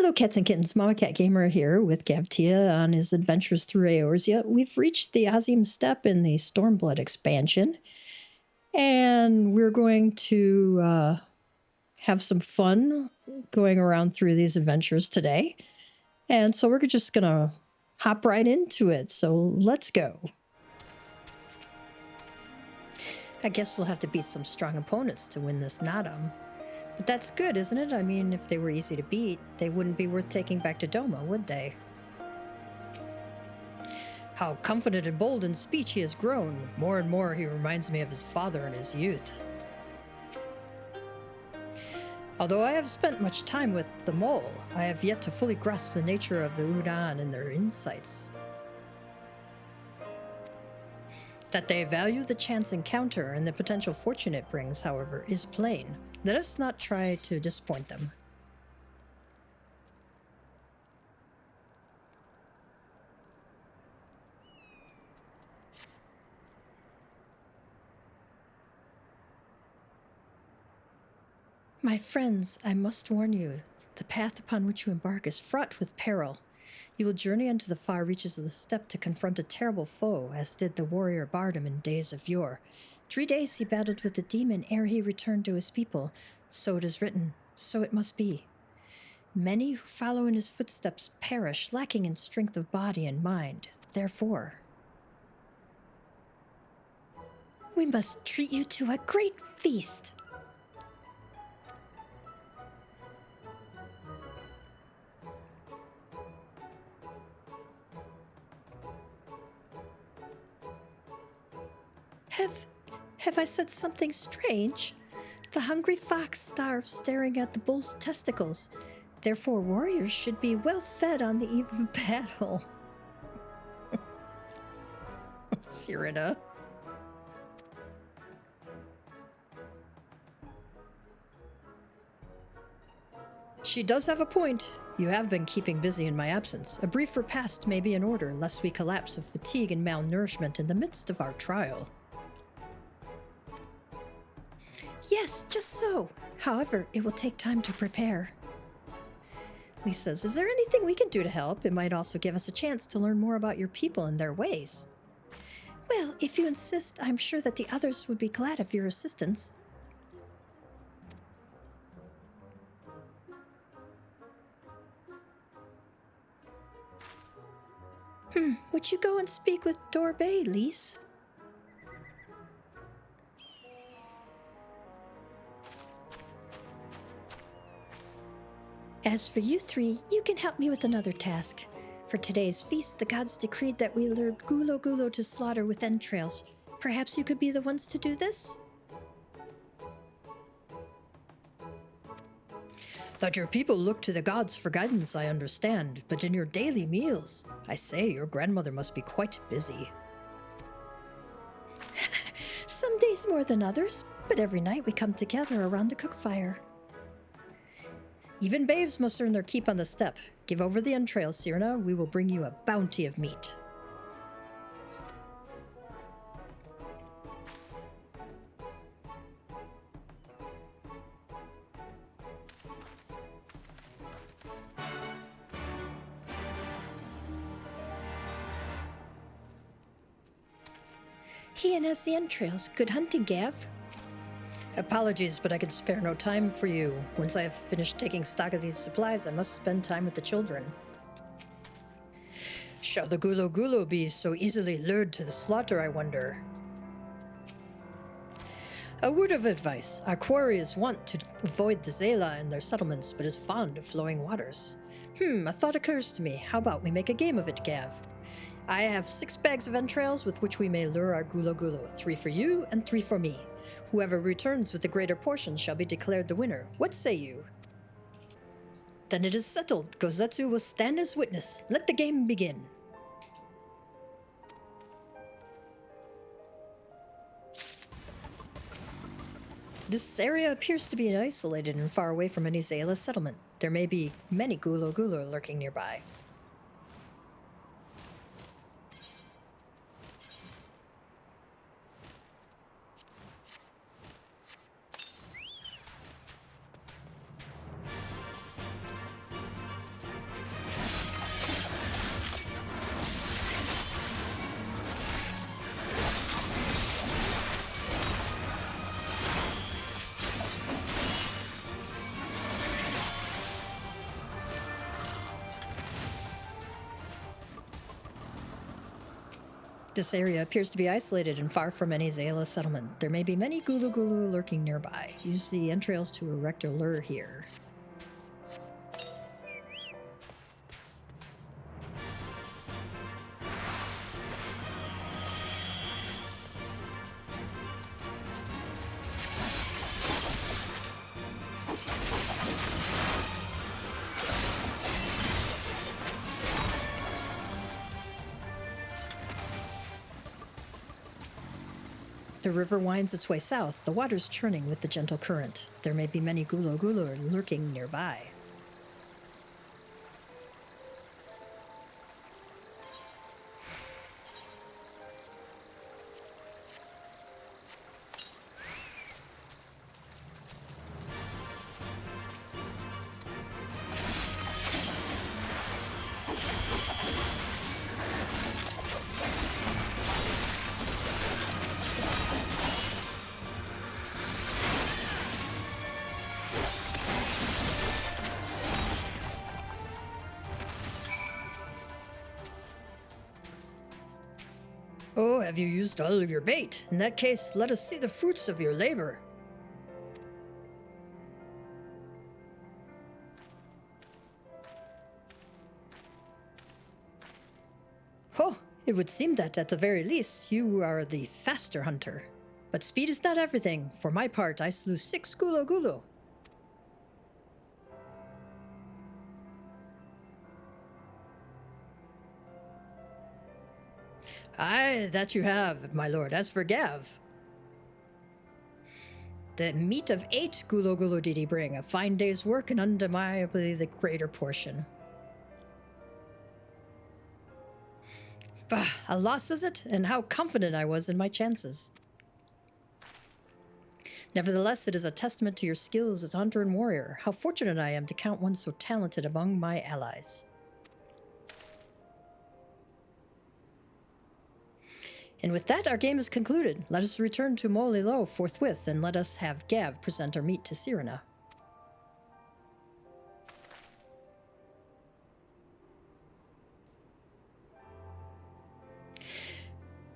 Hello, cats and kittens. Mama Cat Gamer here with Gavtia on his adventures through Eorzea. We've reached the Azim Steppe in the Stormblood expansion, and we're going to have some fun going around through these adventures today. And so we're just going to hop right into it. So let's go. I guess we'll have to beat some strong opponents to win this Nadam. But that's good, isn't it? I mean, if they were easy to beat, they wouldn't be worth taking back to Doma, would they? How confident and bold in speech he has grown. More and more he reminds me of his father in his youth. Although I have spent much time with the mole, I have yet to fully grasp the nature of the Udan and their insights. That they value the chance encounter and the potential fortune it brings, however, is plain. Let us not try to disappoint them. My friends, I must warn you, the path upon which you embark is fraught with peril. You will journey into the far reaches of the steppe to confront a terrible foe, as did the warrior Bardam in days of yore. 3 days he battled with the demon ere he returned to his people. So it is written, so it must be. Many who follow in his footsteps perish, lacking in strength of body and mind. Therefore, we must treat you to a great feast. Have I said something strange? The hungry fox starves staring at the bull's testicles. Therefore, warriors should be well fed on the eve of battle. Serena. She does have a point. You have been keeping busy in my absence. A brief repast may be in order, lest we collapse of fatigue and malnourishment in the midst of our trial. Yes, just so. However, it will take time to prepare. Lee says, is there anything we can do to help? It might also give us a chance to learn more about your people and their ways. Well, if you insist, I'm sure that the others would be glad of your assistance. Would you go and speak with Dorbay, Lise? As for you three, you can help me with another task. For today's feast, the gods decreed that we lure Gulo Gulo to slaughter with entrails. Perhaps you could be the ones to do this? That your people look to the gods for guidance, I understand, but in your daily meals, I say your grandmother must be quite busy. Some days more than others, but every night we come together around the cook fire. Even babes must earn their keep on the steppe. Give over the entrails, Serena. We will bring you a bounty of meat. Ian has the entrails. Good hunting, Gav. Apologies, but I can spare no time for you. Once I have finished taking stock of these supplies, I must spend time with the children. Shall the Gulo Gulo be so easily lured to the slaughter, I wonder? A word of advice. Our quarriers want to avoid the Zela and their settlements, but is fond of flowing waters. A thought occurs to me. How about we make a game of it, Gav? I have 6 bags of entrails with which we may lure our Gulo Gulo. 3 for you and 3 for me. Whoever returns with the greater portion shall be declared the winner. What say you? Then it is settled. Gozetsu will stand as witness. Let the game begin. This area appears to be isolated and far away from any Zela settlement. There may be many Gulo Gulo lurking nearby. This area appears to be isolated and far from any Zayla settlement. There may be many gulu-gulu lurking nearby. Use the entrails to erect a lure here. The river winds its way south, the waters churning with the gentle current. There may be many gulo-gulo lurking nearby. Oh, have you used all of your bait? In that case, let us see the fruits of your labor. Oh, it would seem that, at the very least, you are the faster hunter. But speed is not everything. For my part, I slew 6 gulo-gulo. Aye, that you have, my lord. As for Gav, the meat of 8 gulo-gulo did he bring, a fine day's work and undeniably the greater portion. Bah, a loss is it? And how confident I was in my chances. Nevertheless, it is a testament to your skills as hunter and warrior. How fortunate I am to count one so talented among my allies. And with that, our game is concluded. Let us return to Molilo forthwith, and let us have Gav present our meat to Sirena.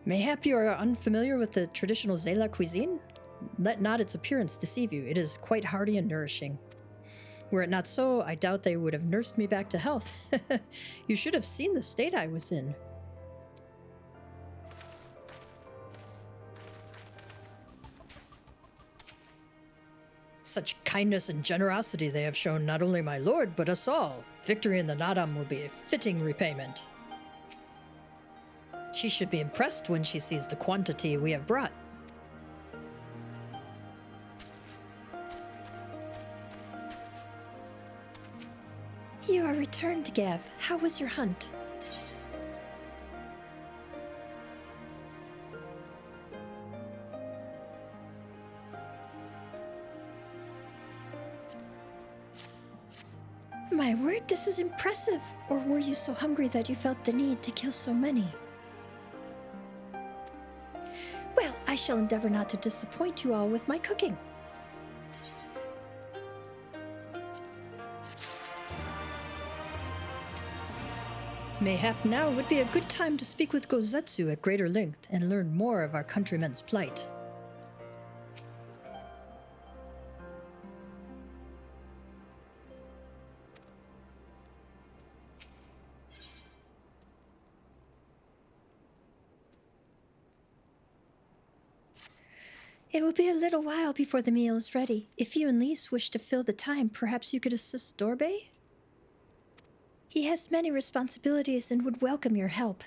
Mayhap you are unfamiliar with the traditional Zayla cuisine? Let not its appearance deceive you. It is quite hearty and nourishing. Were it not so, I doubt they would have nursed me back to health. You should have seen the state I was in. Such kindness and generosity they have shown not only my lord, but us all. Victory in the Nadam will be a fitting repayment. She should be impressed when she sees the quantity we have brought. You are returned, Gav. How was your hunt? My word, this is impressive. Or were you so hungry that you felt the need to kill so many? Well, I shall endeavor not to disappoint you all with my cooking. Mayhap now would be a good time to speak with Gozetsu at greater length and learn more of our countrymen's plight. It will be a little while before the meal is ready. If you and Lise wish to fill the time, perhaps you could assist Dorbe? He has many responsibilities and would welcome your help.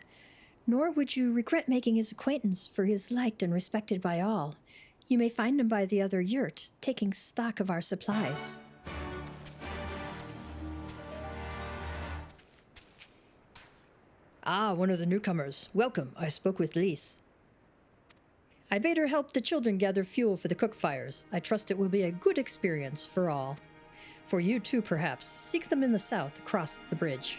Nor would you regret making his acquaintance, for he is liked and respected by all. You may find him by the other yurt, taking stock of our supplies. Ah, one of the newcomers. Welcome. I spoke with Lise. I bade her help the children gather fuel for the cook fires. I trust it will be a good experience for all. For you too, perhaps. Seek them in the south, across the bridge.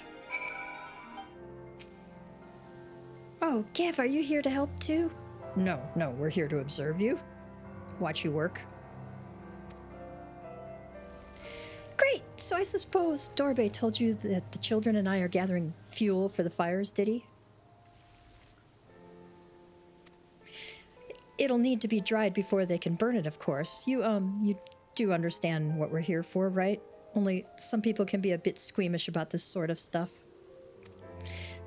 Oh, Gav, are you here to help too? No, we're here to observe you. Watch you work. Great! So I suppose Dorbe told you that the children and I are gathering fuel for the fires, did he? It'll need to be dried before they can burn it, of course. You do understand what we're here for, right? Only some people can be a bit squeamish about this sort of stuff.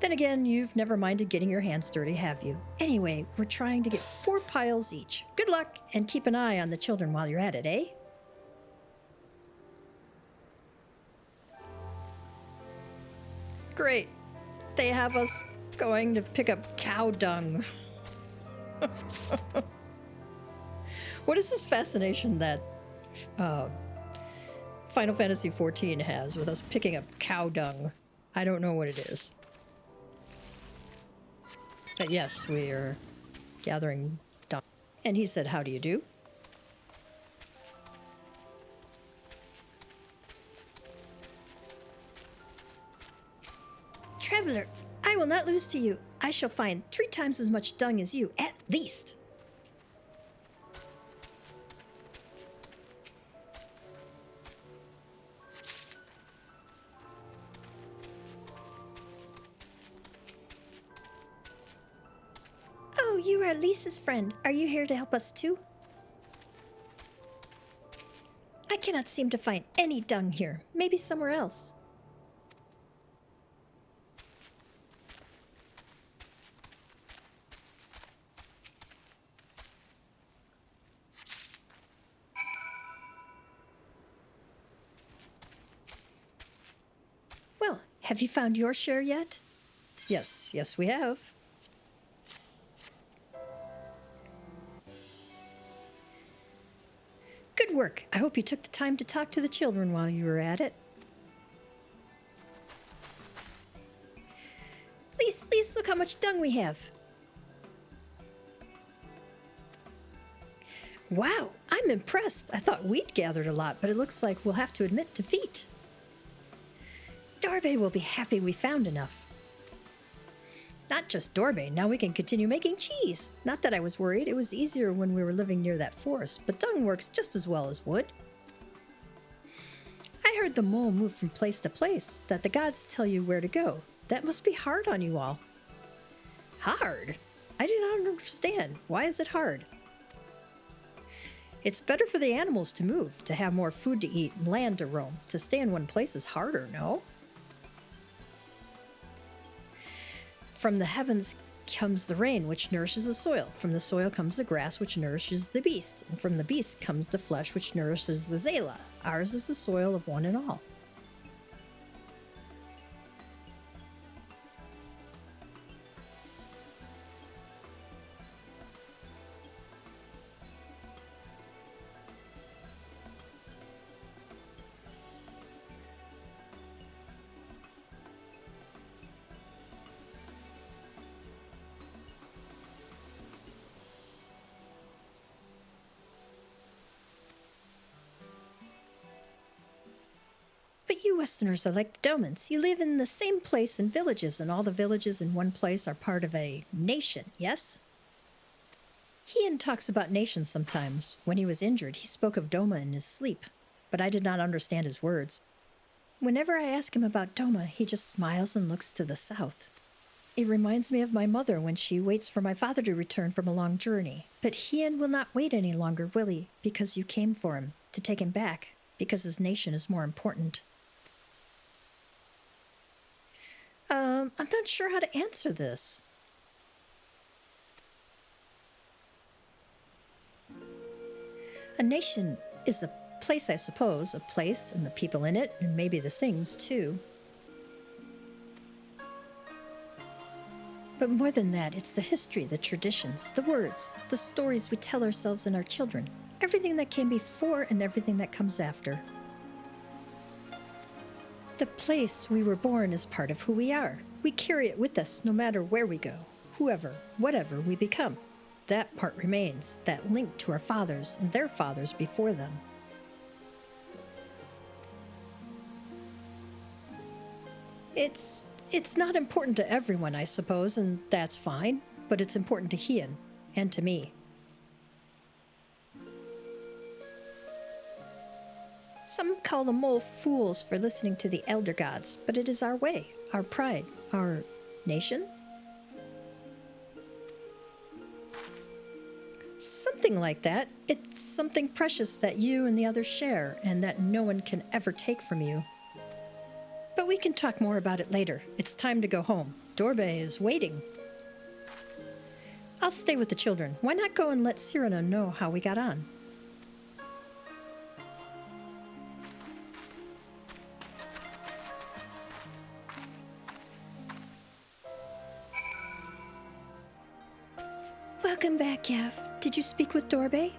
Then again, you've never minded getting your hands dirty, have you? Anyway, we're trying to get 4 piles each. Good luck, and keep an eye on the children while you're at it, eh? Great. They have us going to pick up cow dung. What is this fascination that Final Fantasy XIV has with us picking up cow dung? I don't know what it is. But yes, we are gathering dung. And he said, "How do you do?" Traveler, I will not lose to you. I shall find 3 times as much dung as you, at least. Oh, you are Lisa's friend. Are you here to help us too? I cannot seem to find any dung here. Maybe somewhere else. Well, have you found your share yet? Yes, we have. Good work. I hope you took the time to talk to the children while you were at it. Lise, look how much dung we have. Wow, I'm impressed. I thought we'd gathered a lot, but it looks like we'll have to admit defeat. Dorbe will be happy we found enough. Not just Dorbe, now we can continue making cheese. Not that I was worried, it was easier when we were living near that forest, but dung works just as well as wood. I heard the mole move from place to place, that the gods tell you where to go. That must be hard on you all. Hard? I do not understand. Why is it hard? It's better for the animals to move, to have more food to eat and land to roam. To stay in one place is harder, no? From the heavens comes the rain, which nourishes the soil. From the soil comes the grass, which nourishes the beast. And from the beast comes the flesh, which nourishes the Zela. Ours is the soil of one and all. But you Westerners are like the Domans. You live in the same place in villages, and all the villages in one place are part of a nation, yes? Hien talks about nations sometimes. When he was injured, he spoke of Doma in his sleep, but I did not understand his words. Whenever I ask him about Doma, he just smiles and looks to the south. It reminds me of my mother when she waits for my father to return from a long journey. But Hien will not wait any longer, will he? Because you came for him, to take him back, because his nation is more important. I'm not sure how to answer this. A nation is a place, I suppose, a place and the people in it, and maybe the things, too. But more than that, it's the history, the traditions, the words, the stories we tell ourselves and our children, everything that came before and everything that comes after. The place we were born is part of who we are. We carry it with us no matter where we go, whoever, whatever we become. That part remains, that link to our fathers and their fathers before them. It's not important to everyone, I suppose, and that's fine, but it's important to Hien and to me. Some call the mole fools for listening to the elder gods, but it is our way, our pride, our nation. Nothing like that. It's something precious that you and the others share, and that no one can ever take from you. But we can talk more about it later. It's time to go home. Dorbe is waiting. I'll stay with the children. Why not go and let Cyrano know how we got on? Welcome back, Yav. Did you speak with Dorbe?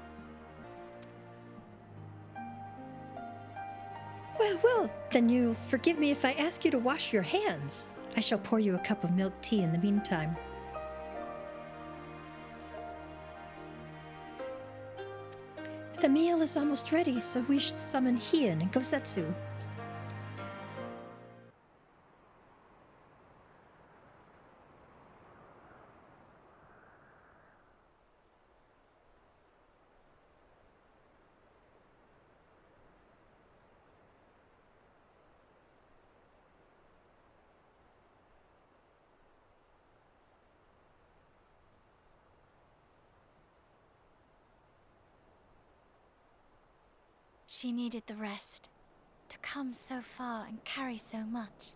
Well, then you'll forgive me if I ask you to wash your hands. I shall pour you a cup of milk tea in the meantime. The meal is almost ready, so we should summon Hien and Gosetsu. She needed the rest, to come so far and carry so much.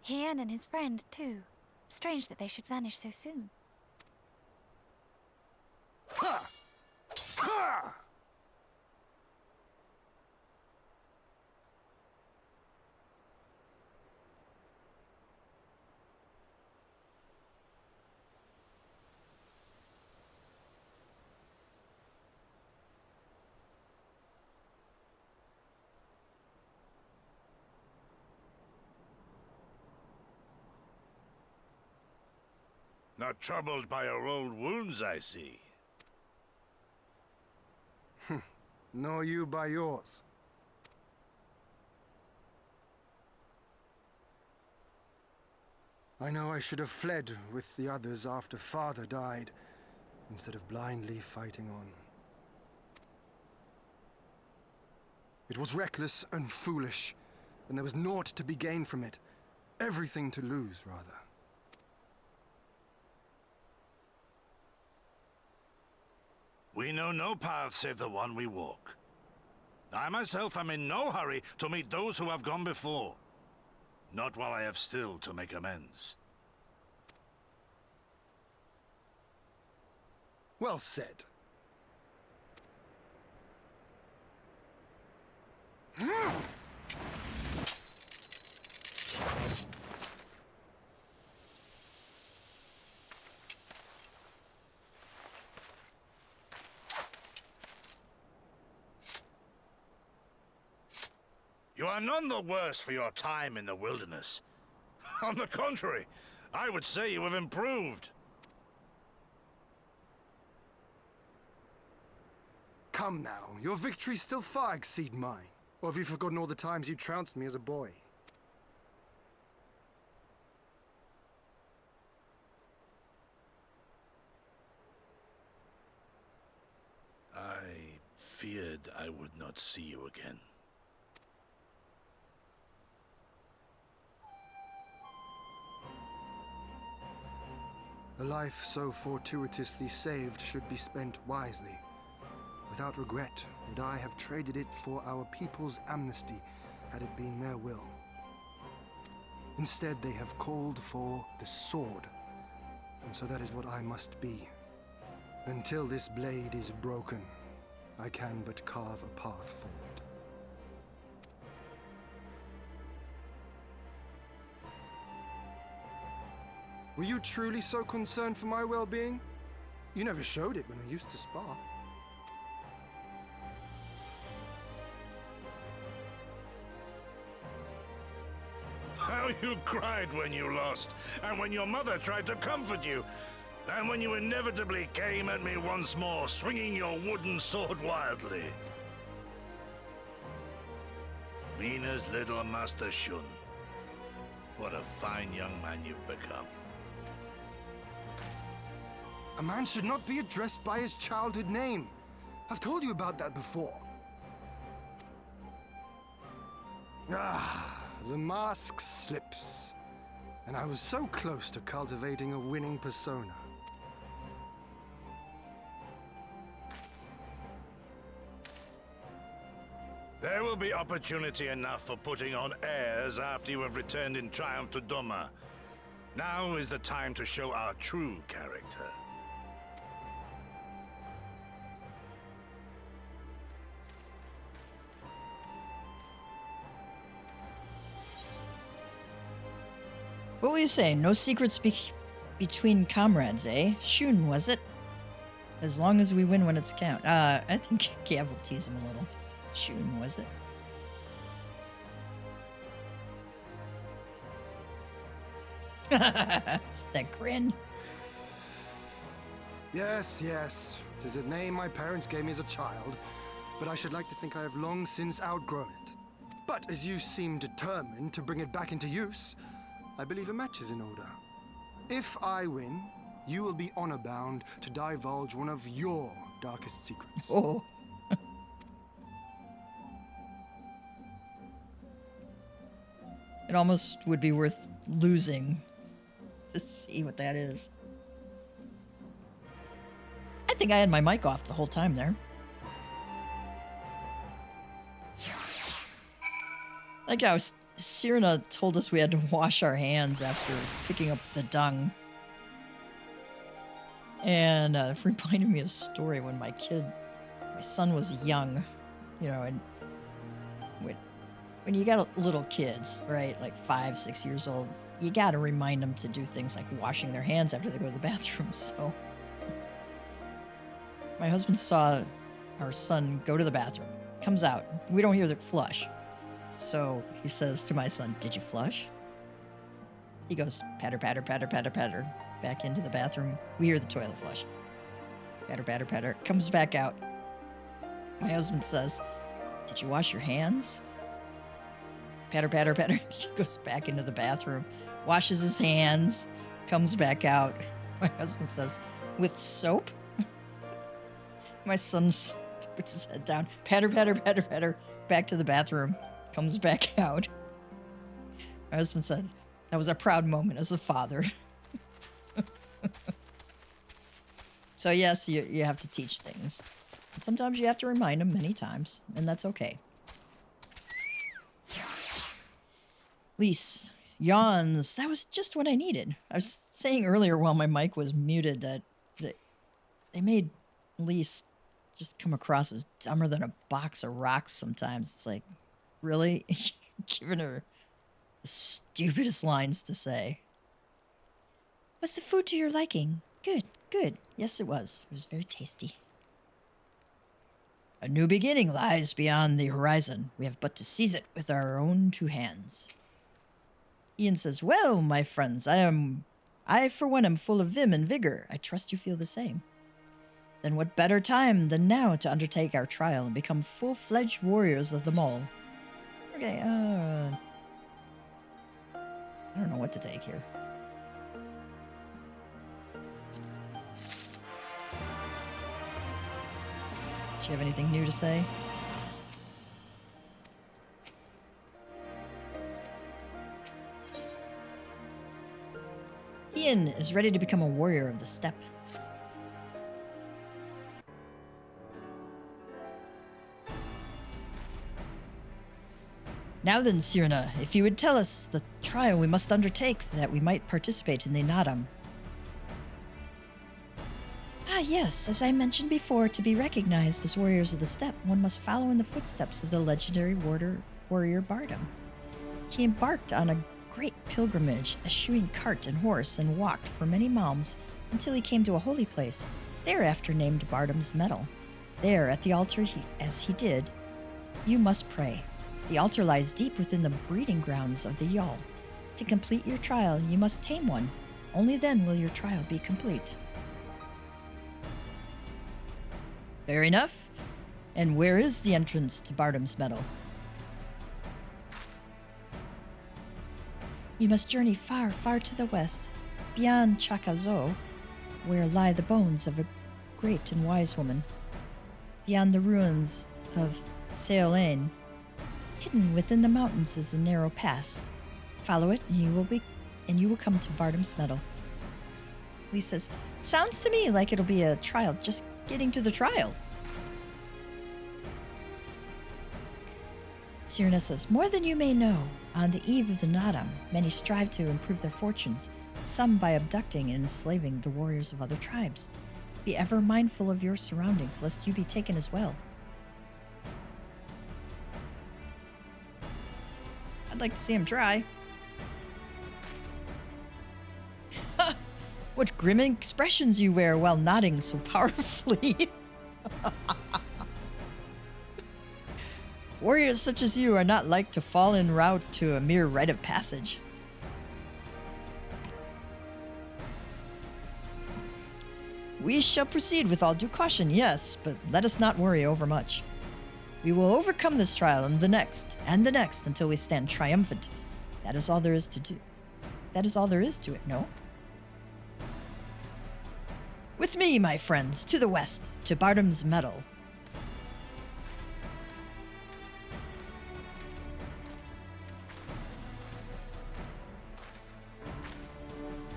Hien and his friend, too. Strange that they should vanish so soon. Ha! Ha! Not troubled by your old wounds, I see. Nor you by yours. I know I should have fled with the others after Father died, instead of blindly fighting on. It was reckless and foolish, and there was naught to be gained from it. Everything to lose, rather. We know no path save the one we walk. I myself am in no hurry to meet those who have gone before. Not while I have still to make amends. Well said. You are none the worse for your time in the wilderness. On the contrary, I would say you have improved. Come now, your victories still far exceed mine. Or have you forgotten all the times you trounced me as a boy? I feared I would not see you again. A life so fortuitously saved should be spent wisely. Without regret, would I have traded it for our people's amnesty, had it been their will. Instead, they have called for the sword, and so that is what I must be. Until this blade is broken, I can but carve a path forward. Were you truly so concerned for my well-being? You never showed it when we used to spar. How you cried when you lost, and when your mother tried to comfort you, and when you inevitably came at me once more, swinging your wooden sword wildly. Mina's little Master Shun. What a fine young man you've become. A man should not be addressed by his childhood name. I've told you about that before. Ah, the mask slips. And I was so close to cultivating a winning persona. There will be opportunity enough for putting on airs after you have returned in triumph to Doma. Now is the time to show our true character. What were you saying? No secrets between comrades, eh? Shun, was it? As long as we win when it's count. I think Gav will tease him a little. Shun, was it? That grin. Yes, yes. 'Tis a name my parents gave me as a child, but I should like to think I have long since outgrown it. But as you seem determined to bring it back into use, I believe a match is in order. If I win, you will be honor-bound to divulge one of your darkest secrets. Oh. It almost would be worth losing to see what that is. I think I had my mic off the whole time there. Like how Cyrna told us we had to wash our hands after picking up the dung. And it reminded me of a story when my son was young, you know, and when you got little kids, right, like 5, 6 years old, you got to remind them to do things like washing their hands after they go to the bathroom. So my husband saw our son go to the bathroom, comes out. We don't hear the flush. So he says to my son, "Did you flush?" He goes, patter, patter, patter, patter, patter, back into the bathroom. We hear the toilet flush. Patter, patter, patter. Comes back out. My husband says, "Did you wash your hands?" Patter, patter, patter. He goes back into the bathroom, washes his hands, comes back out. My husband says, "With soap?" My son puts his head down. Patter, patter, patter, patter. Back to the bathroom. Comes back out. My husband said, "That was a proud moment as a father." So yes, you have to teach things. And sometimes you have to remind them many times, and that's okay. Lise yawns. That was just what I needed. I was saying earlier while my mic was muted that they made Lise just come across as dumber than a box of rocks sometimes. It's like, really? Giving her the stupidest lines to say. "Was the food to your liking?" "Good, good. Yes, it was. It was very tasty." "A new beginning lies beyond the horizon. We have but to seize it with our own 2 hands." Ian says, "Well, my friends, I for one am full of vim and vigor. I trust you feel the same. Then what better time than now to undertake our trial and become full-fledged warriors of the mole?" Okay, I don't know what to take here. Do you have anything new to say? Ian is ready to become a warrior of the steppe. "Now then, Cyrna, if you would tell us the trial we must undertake that we might participate in the Nadam." "Ah, yes. As I mentioned before, to be recognized as warriors of the steppe, one must follow in the footsteps of the legendary warrior Bardam. He embarked on a great pilgrimage, eschewing cart and horse, and walked for many malms until he came to a holy place, thereafter named Bardam's Mettle. There, at the altar, as he did, you must pray. The altar lies deep within the breeding grounds of the Jarl. To complete your trial, you must tame one. Only then will your trial be complete." Fair enough. And where is the entrance to Bardam's Mettle? "You must journey far, far to the west, beyond Chakazo, where lie the bones of a great and wise woman. Beyond the ruins of Seolain, hidden within the mountains is a narrow pass. Follow it, and you will and you will come to Bardam's Mettle. Lee says, sounds to me like it'll be a trial, just getting to the trial. Cyrena says, more than you may know, on the eve of the Nadam, many strive to improve their fortunes, some by abducting and enslaving the warriors of other tribes. Be ever mindful of your surroundings, lest you be taken as well. I'd like to see him try. What grim expressions you wear while nodding so powerfully. Warriors such as you are not like to fall en route to a mere rite of passage. We shall proceed with all due caution, yes, but let us not worry overmuch. We will overcome this trial and the next, until we stand triumphant. That is all there is to do. That is all there is to it, no? With me, my friends, to the west, to Bardam's Mettle.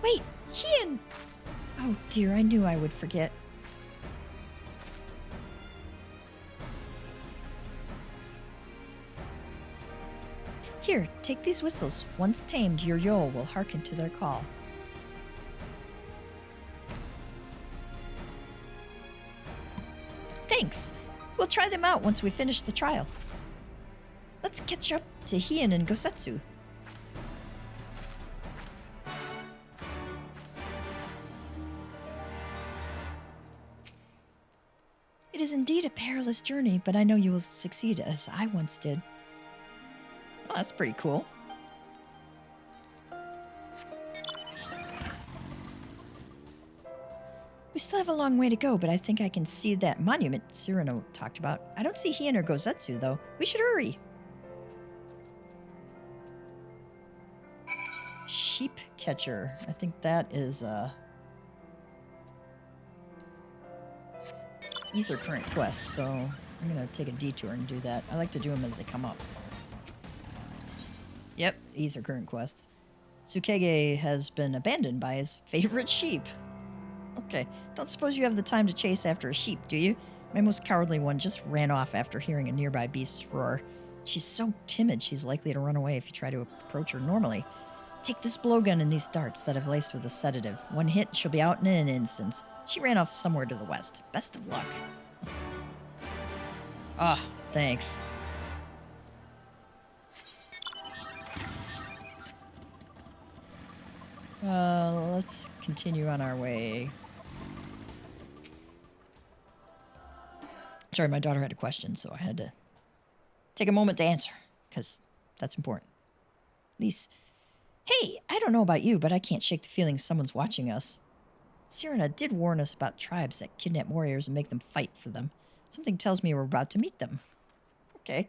Wait, Hien! Oh dear, I knew I would forget. Here, take these whistles. Once tamed, your Yol will hearken to their call. Thanks. We'll try them out once we finish the trial. Let's catch up to Hien and Gosetsu. It is indeed a perilous journey, but I know you will succeed as I once did. Oh, that's pretty cool. We still have a long way to go, but I think I can see that monument Cyrena talked about. I don't see Hien or Gosetsu, though. We should hurry. Sheep catcher. I think that is, Ether Current quest, so I'm gonna take a detour and do that. I like to do them as they come up. Yep, Ether Current quest. Tsukege has been abandoned by his favorite sheep. Okay, don't suppose you have the time to chase after a sheep, do you? My most cowardly one just ran off after hearing a nearby beast's roar. She's so timid she's likely to run away if you try to approach her normally. Take this blowgun and these darts that I've laced with a sedative. One hit, she'll be out in an instant. She ran off somewhere to the west. Best of luck. Ah, thanks. Let's continue on our way. Sorry, my daughter had a question, so I had to take a moment to answer, because that's important. Lise, hey, I don't know about you, but I can't shake the feeling someone's watching us. Cyrena did warn us about tribes that kidnap warriors and make them fight for them. Something tells me we're about to meet them. Okay.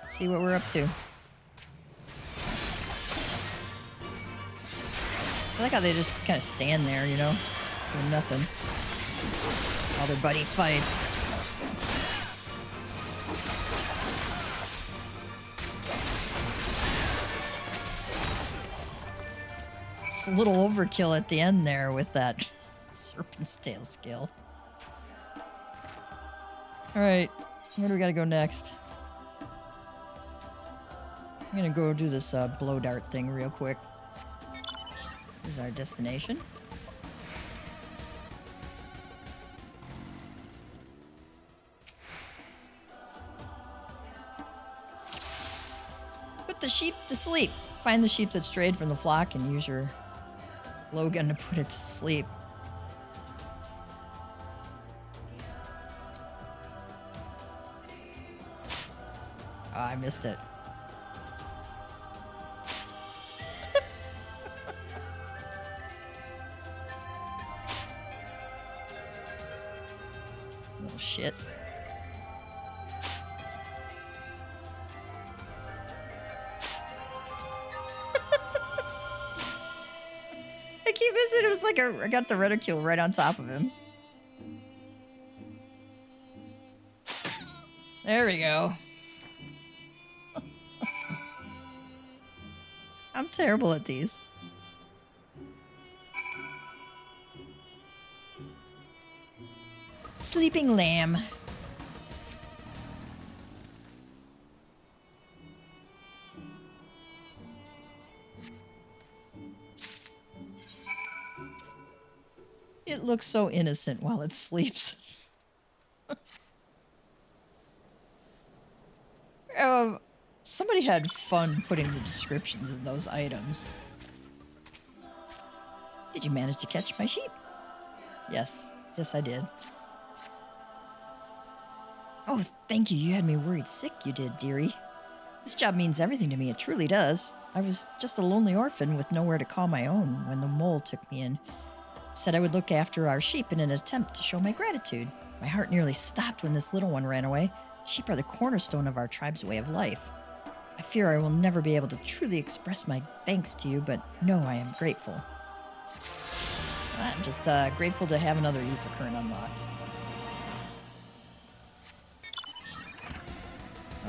Let's see what we're up to. I like how they just kind of stand there, you know, doing nothing while their buddy fights. It's a little overkill at the end there with that serpent's tail skill. Alright, where do we gotta go next? I'm gonna go do this blow dart thing real quick. Here's our destination. Put the sheep to sleep. Find the sheep that strayed from the flock and use your blowgun to put it to sleep. Oh, I missed it. Little shit. I keep missing Dude, it was like I got the reticule right on top of him. There we go. I'm terrible at these. Sleeping lamb. It looks so innocent while it sleeps. Somebody had fun putting the descriptions in those items. Did you manage to catch my sheep? Yes. Yes, I did. Oh, thank you. You had me worried sick, you did, dearie. This job means everything to me. It truly does. I was just a lonely orphan with nowhere to call my own when the mole took me in. Said I would look after our sheep in an attempt to show my gratitude. My heart nearly stopped when this little one ran away. Sheep are the cornerstone of our tribe's way of life. I fear I will never be able to truly express my thanks to you, but no, I am grateful. I'm just grateful to have another ether current unlocked.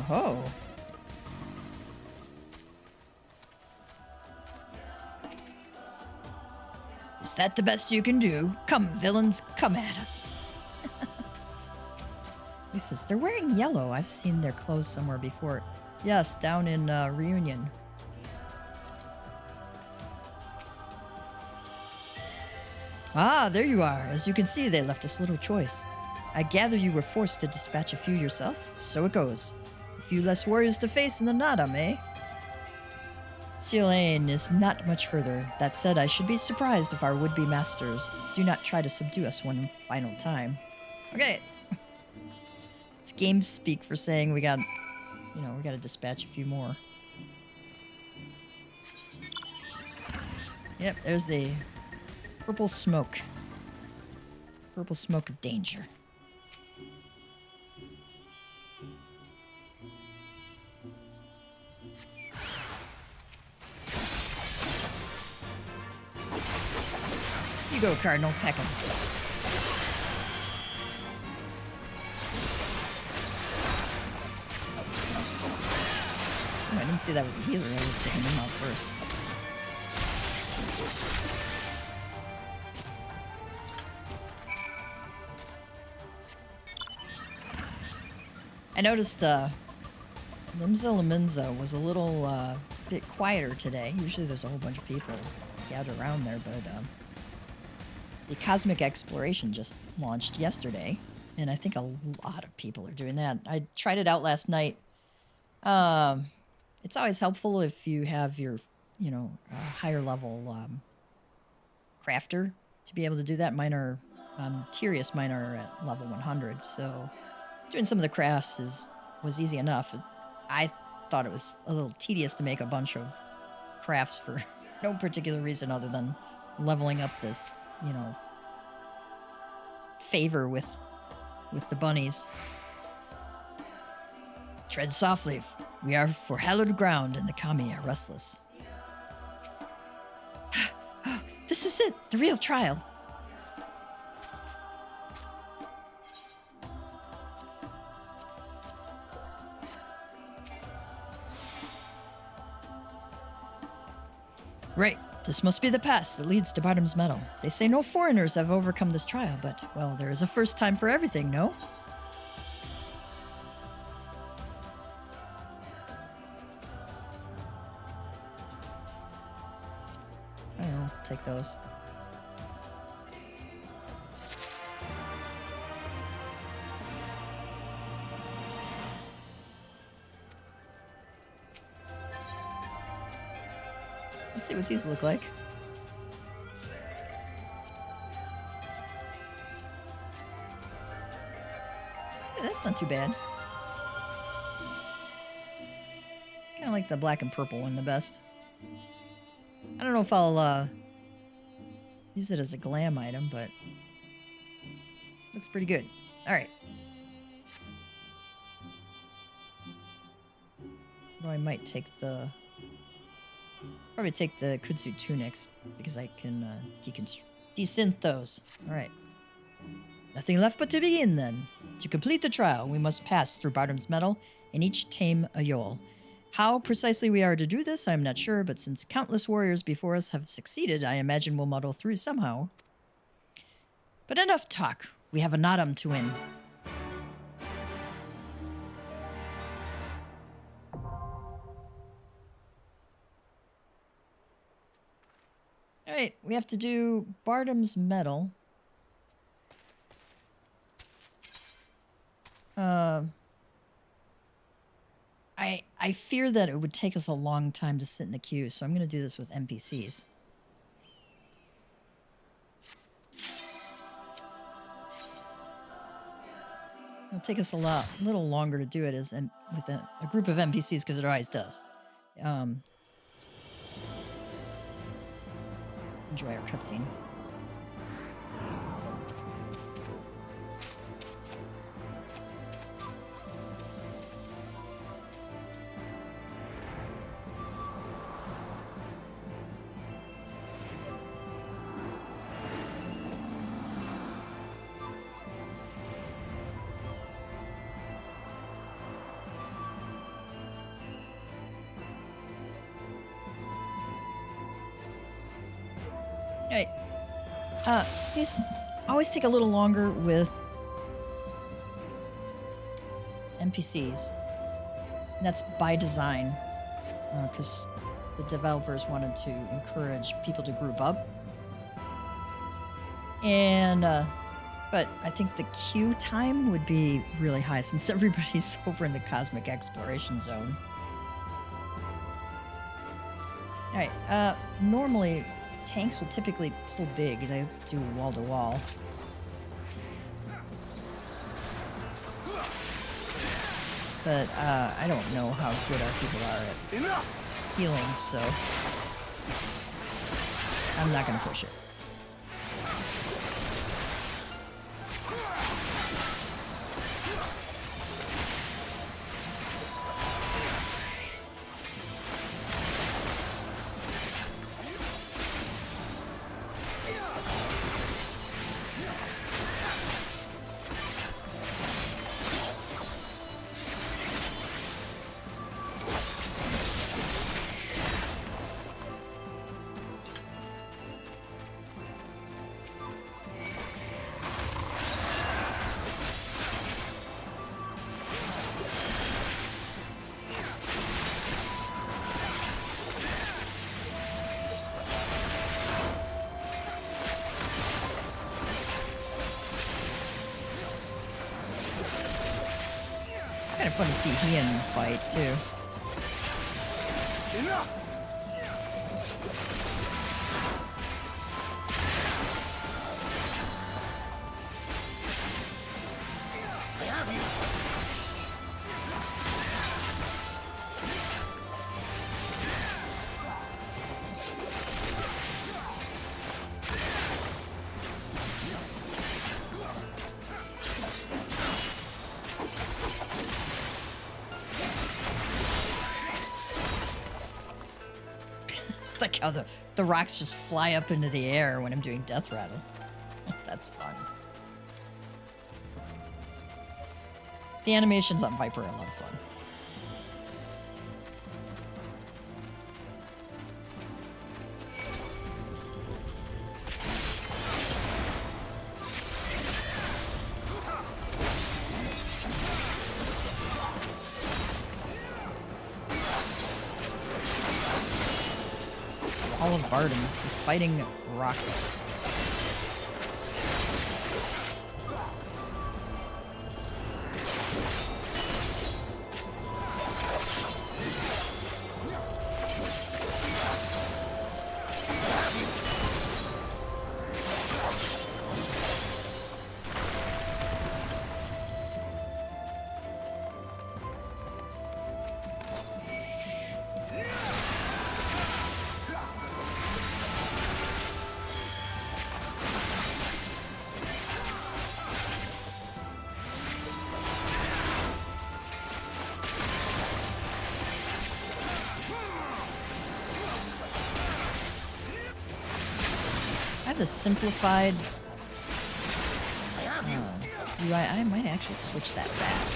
Oh. Is that the best you can do? Come, villains, come at us. He says, they're wearing yellow. I've seen their clothes somewhere before. Yes, down in Reunion. Ah, there you are. As you can see, they left us little choice. I gather you were forced to dispatch a few yourself. So it goes. A few less warriors to face in the Nadam, eh? Seal Lane is not much further. That said, I should be surprised if our would-be masters do not try to subdue us one final time. Okay. It's game speak for saying we got to dispatch a few more. Yep, there's the purple smoke. Purple smoke of danger. You go, Cardinal. Peck him. Oh, I didn't see that was a healer. I would have taken him out first. I noticed Limza Laminza was a little bit quieter today. Usually there's a whole bunch of people gathered around there, but the Cosmic Exploration just launched yesterday, and I think a lot of people are doing that. I tried it out last night. It's always helpful if you have your, higher level crafter to be able to do that. Mine are, Tyrius, mine are at level 100, so doing some of the crafts was easy enough. I thought it was a little tedious to make a bunch of crafts for no particular reason other than leveling up this, favor with the bunnies. Tread softly. We are for hallowed ground, and the kami are restless. This is it, the real trial. Right. This must be the pass that leads to Bardam's Mettle. They say no foreigners have overcome this trial, but, well, there is a first time for everything, no? I don't know. Take those. Let's see what these look like. Yeah, that's not too bad. Kind of like the black and purple one the best. I don't know if I'll use it as a glam item, but looks pretty good. All right. Though I might take the Probably take the Kutsu tunics because I can desynth those. All right. Nothing left but to begin then. To complete the trial, we must pass through Bardam's Mettle and each tame a Yol. How precisely we are to do this, I am not sure, but since countless warriors before us have succeeded, I imagine we'll muddle through somehow. But enough talk. We have a Nadam to win. Alright, we have to do Bardam's Mettle. I fear that it would take us a long time to sit in the queue, so I'm going to do this with NPCs. It'll take us a little longer to do it with a group of NPCs, because it always does. Enjoy our cutscene. Right. These always take a little longer with NPCs. And that's by design, because the developers wanted to encourage people to group up. And, but I think the queue time would be really high since everybody's over in the Cosmic Exploration Zone. Alright, normally tanks will typically pull big. They do wall to wall. But I don't know how good our people are at healing, so I'm not going to push it. Kind of fun to see Hien fight too. Enough! I have you! Like how the rocks just fly up into the air when I'm doing Death Rattle. That's fun. The animations on Viper are a lot of fun. All of Bardam fighting rocks. have the simplified UI. I might actually switch that back.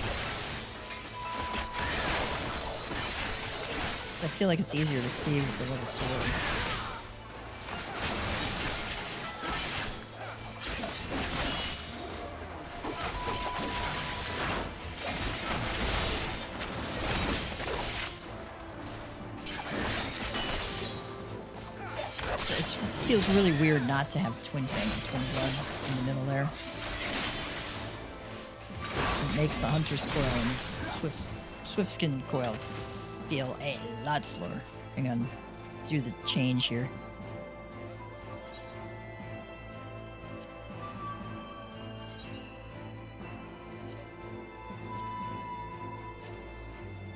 I feel like it's easier to see with the little swords. So it feels really weird not to have Twin Fang and Twin Blood in the middle there. It makes the Hunter's Coil and Swiftskin Coil feel a lot slower. Hang on, let's do the change here.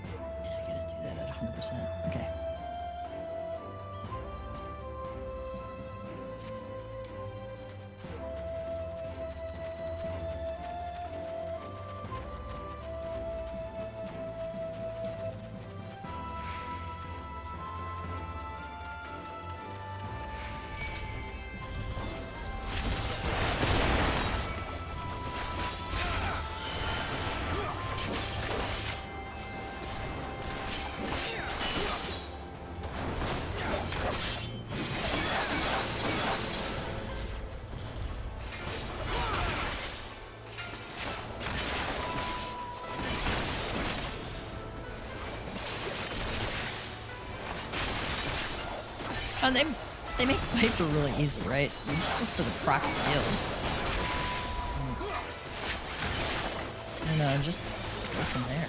I gotta do that at 100%. Okay. And they make Viper really easy, right? You just look for the proc skills. And just go from there.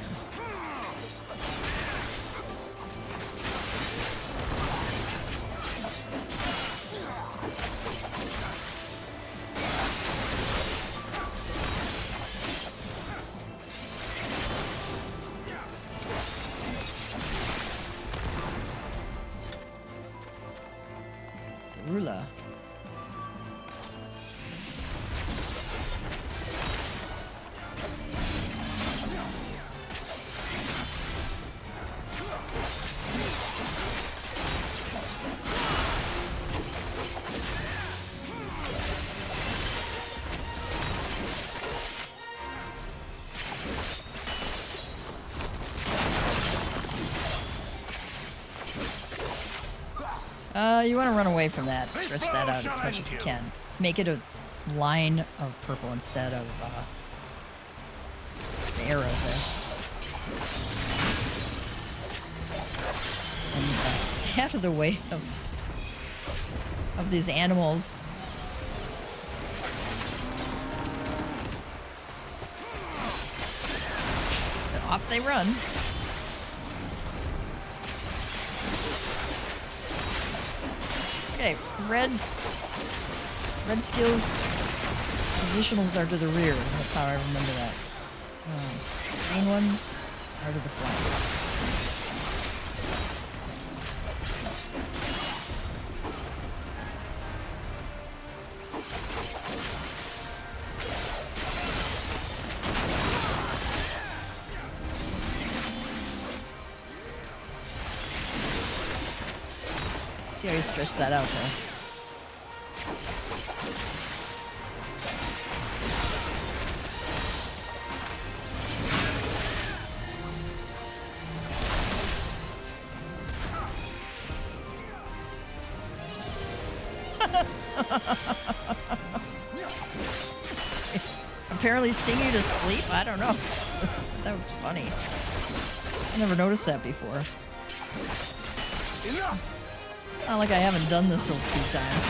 Ruler. You want to run away from that. Stretch that out as much as you can. Make it a line of purple instead of the arrows there. And stay out of the way of these animals. And off they run. Okay, red skills, positionals are to the rear. That's how I remember that. Green ones are to the flank. See how you stretch that out there. Apparently sing you to sleep? I don't know. That was funny. I never noticed that before. Enough! Not like I haven't done this a few times.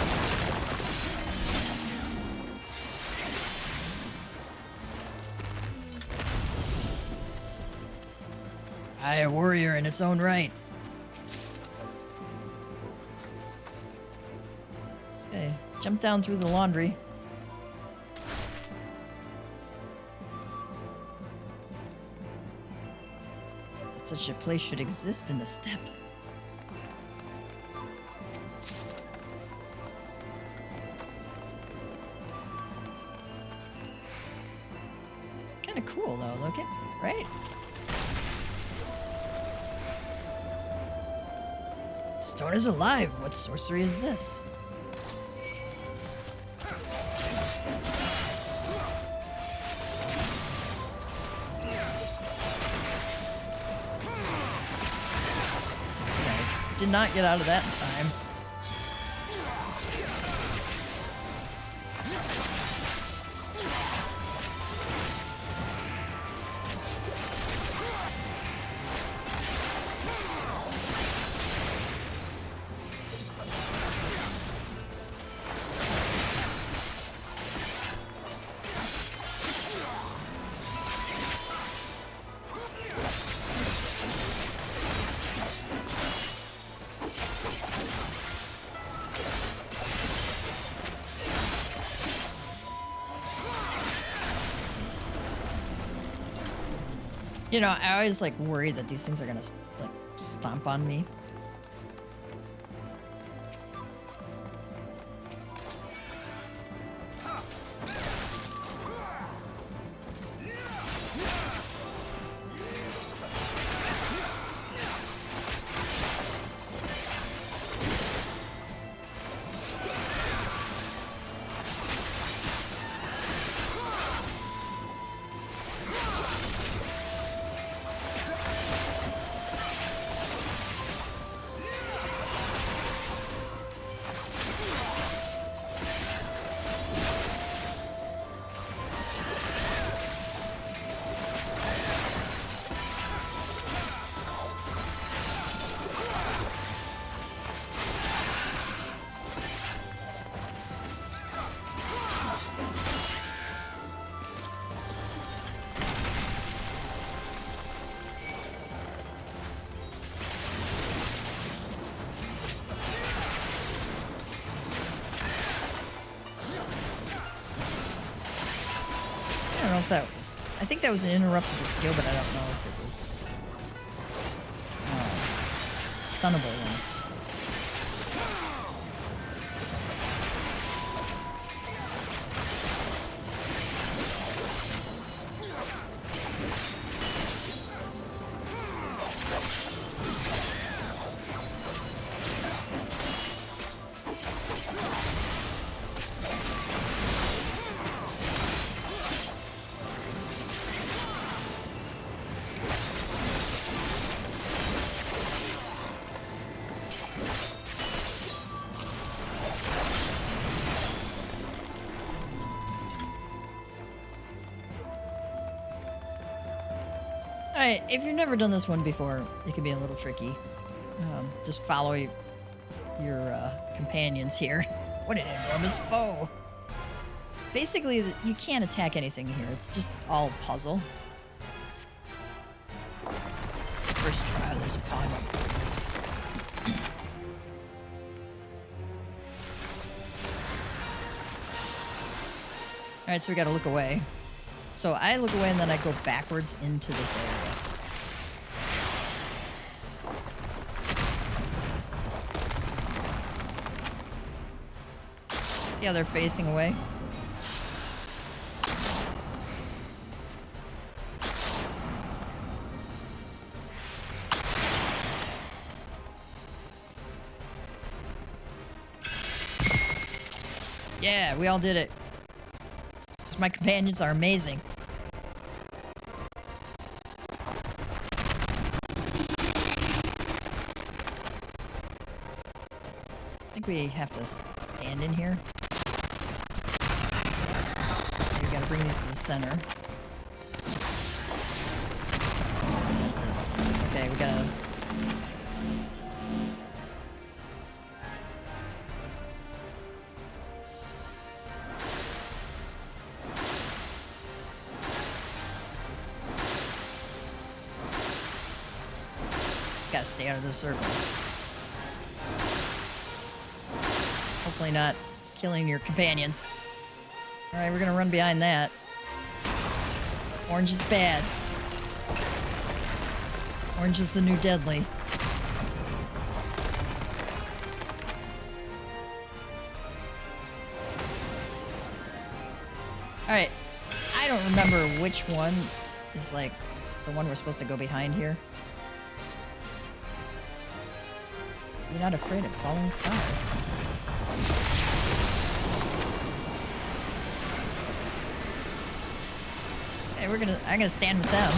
A warrior in its own right. Okay, jump down through the laundry. That such a place should exist in the steppe. Kind of cool though, looking, right? Stone is alive. What sorcery is this? Did not get out of that in time. You know, I always like worry that these things are gonna like stomp on me. I don't know if that was... I think that was an interruptible skill, but I don't know if it was... stunnable one. Alright, if you've never done this one before, it can be a little tricky. Just follow your companions here. What an enormous foe! Basically, you can't attack anything here. It's just all puzzle. First trial is upon you. Alright, so we gotta look away. So I look away and then I go backwards into this area. See how they're facing away? Yeah, we all did it. 'Cause my companions are amazing. I think we have to stand in here. We gotta bring these to the center. Okay, we gotta... Just gotta stay out of the circles. Hopefully not killing your companions. Alright, we're gonna run behind that. Orange is bad. Orange is the new deadly. Alright, I don't remember which one is like the one we're supposed to go behind here. You're not afraid of falling stars. Okay, I'm gonna stand with them.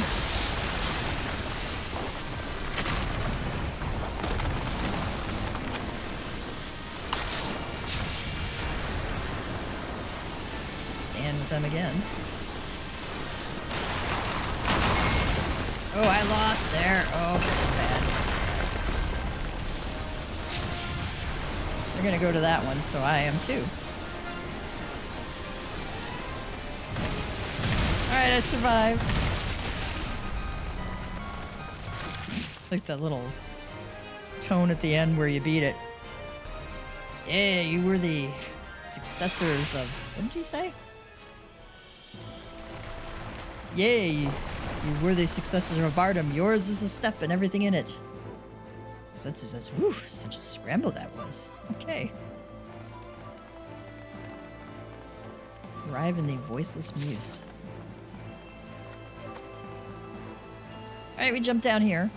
with them again. Oh, I lost there. Oh, bad. They're gonna go to that one, so I am too. Alright, I survived. Like that little tone at the end where you beat it. Yeah, you were the successors of... What did you say? Yay, you were the successors of Bardam. Yours is a step and everything in it. That's just, whew, such a scramble that was. Okay. Arrive in the voiceless muse. Alright, we jump down here.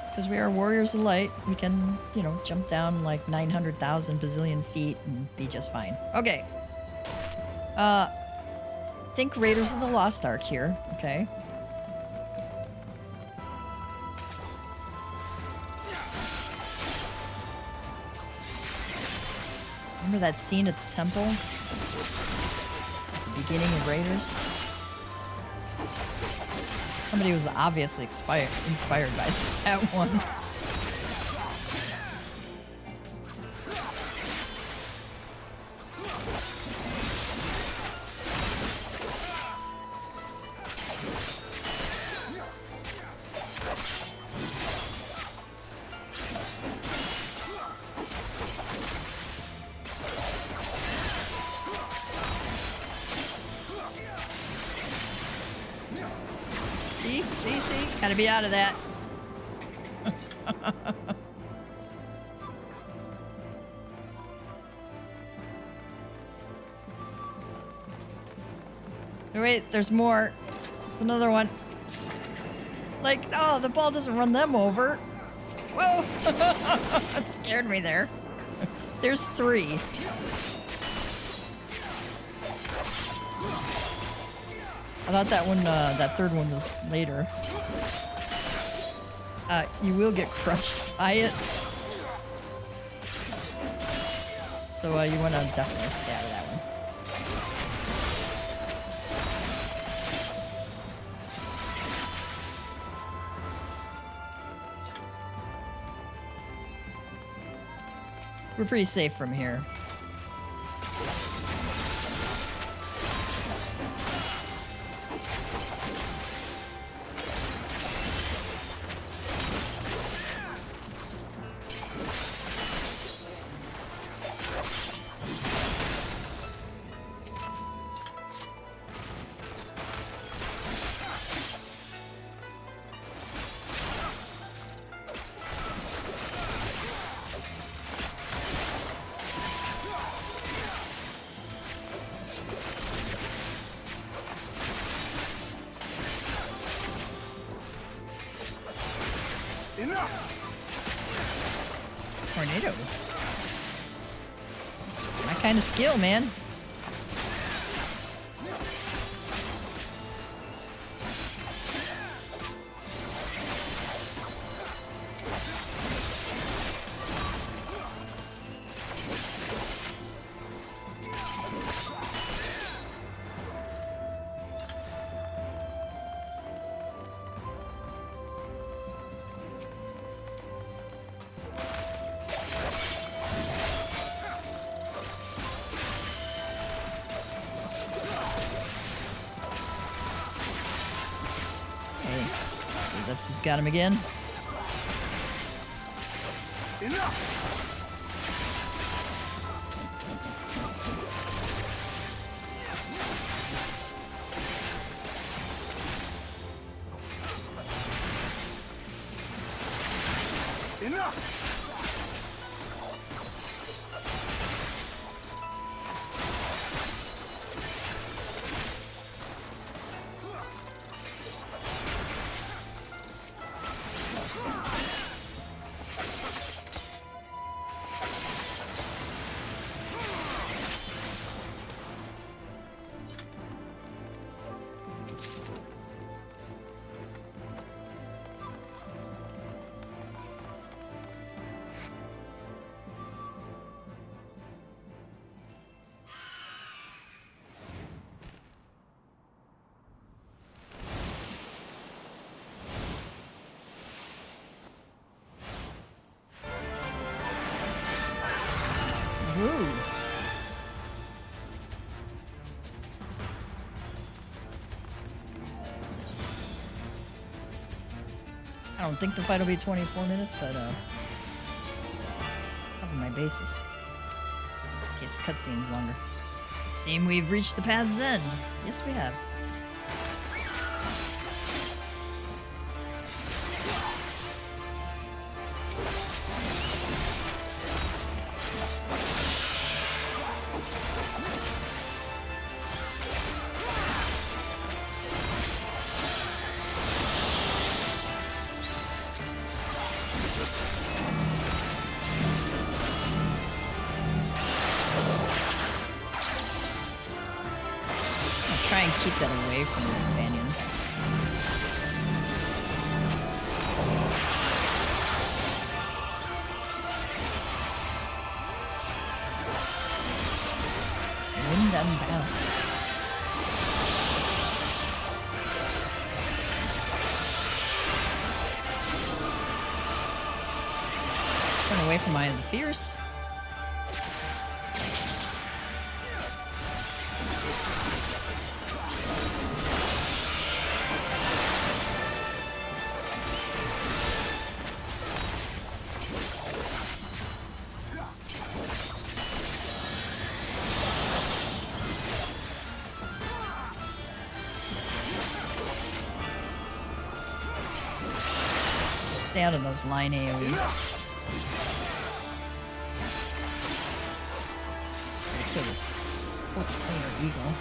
Because we are warriors of light, we can, you know, jump down like 900,000 bazillion feet and be just fine. Okay. Think Raiders of the Lost Ark here, okay? Remember that scene at the temple? At the beginning of Raiders? Somebody was obviously inspired by that one. See? Gotta be out of that. Oh, wait, there's more. There's another one. Like, oh, the ball doesn't run them over. Whoa! That scared me there. There's 3. I thought that one, that third one was later. You will get crushed by it. So, you want to definitely stay out of that one. We're pretty safe from here. Tornado. My kind of skill, man. That's who's got him again. Enough! Enough! Ooh. I don't think the fight will be 24 minutes, but cover my bases. In case the cutscene's longer. Seem we've reached the path's end. Yes, we have. Try and keep that away from your companions. Wind unbound. Turn away from Eye of the Fierce. Stay out of those line AoEs. Kill this corpse cleaner eagle.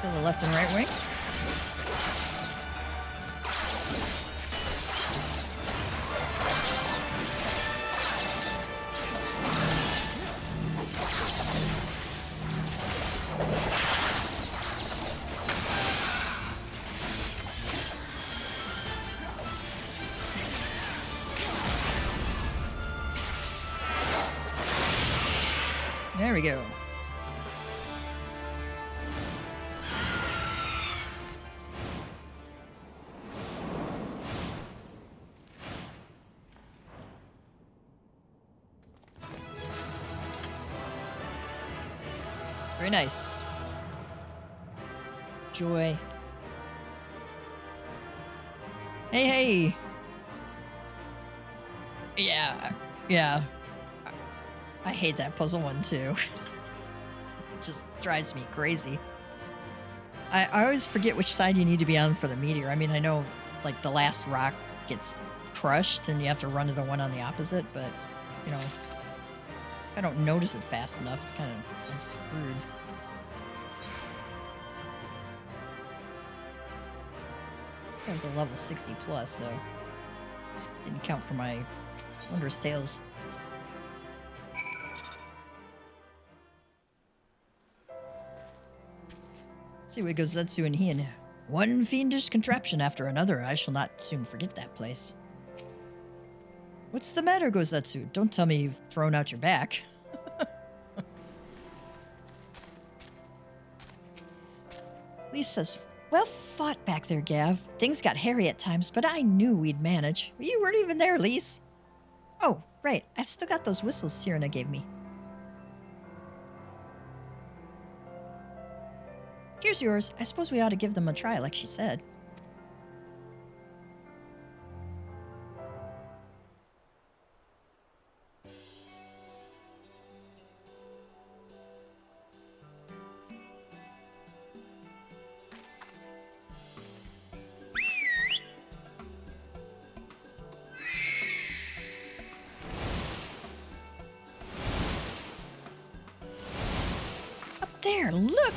Kill the left and right wing. There we go. Very nice. Joy. Hey, hey. Yeah. I hate that puzzle one too. It just drives me crazy. I always forget which side you need to be on for the meteor. I mean, I know like the last rock gets crushed and you have to run to the one on the opposite, but you know, if I don't notice it fast enough, it's kind of screwed. That was a level 60 plus, so didn't count for my Wondrous Tales. See what goes Zetsu and Hien. One fiendish contraption after another. I shall not soon forget that place. What's the matter, Gozetsu? Don't tell me you've thrown out your back. Lise says, well fought back there, Gav. Things got hairy at times, but I knew we'd manage. You weren't even there, Lise. Oh, right. I've still got those whistles Cyrano gave me. Here's yours. I suppose we ought to give them a try, like she said. there, look!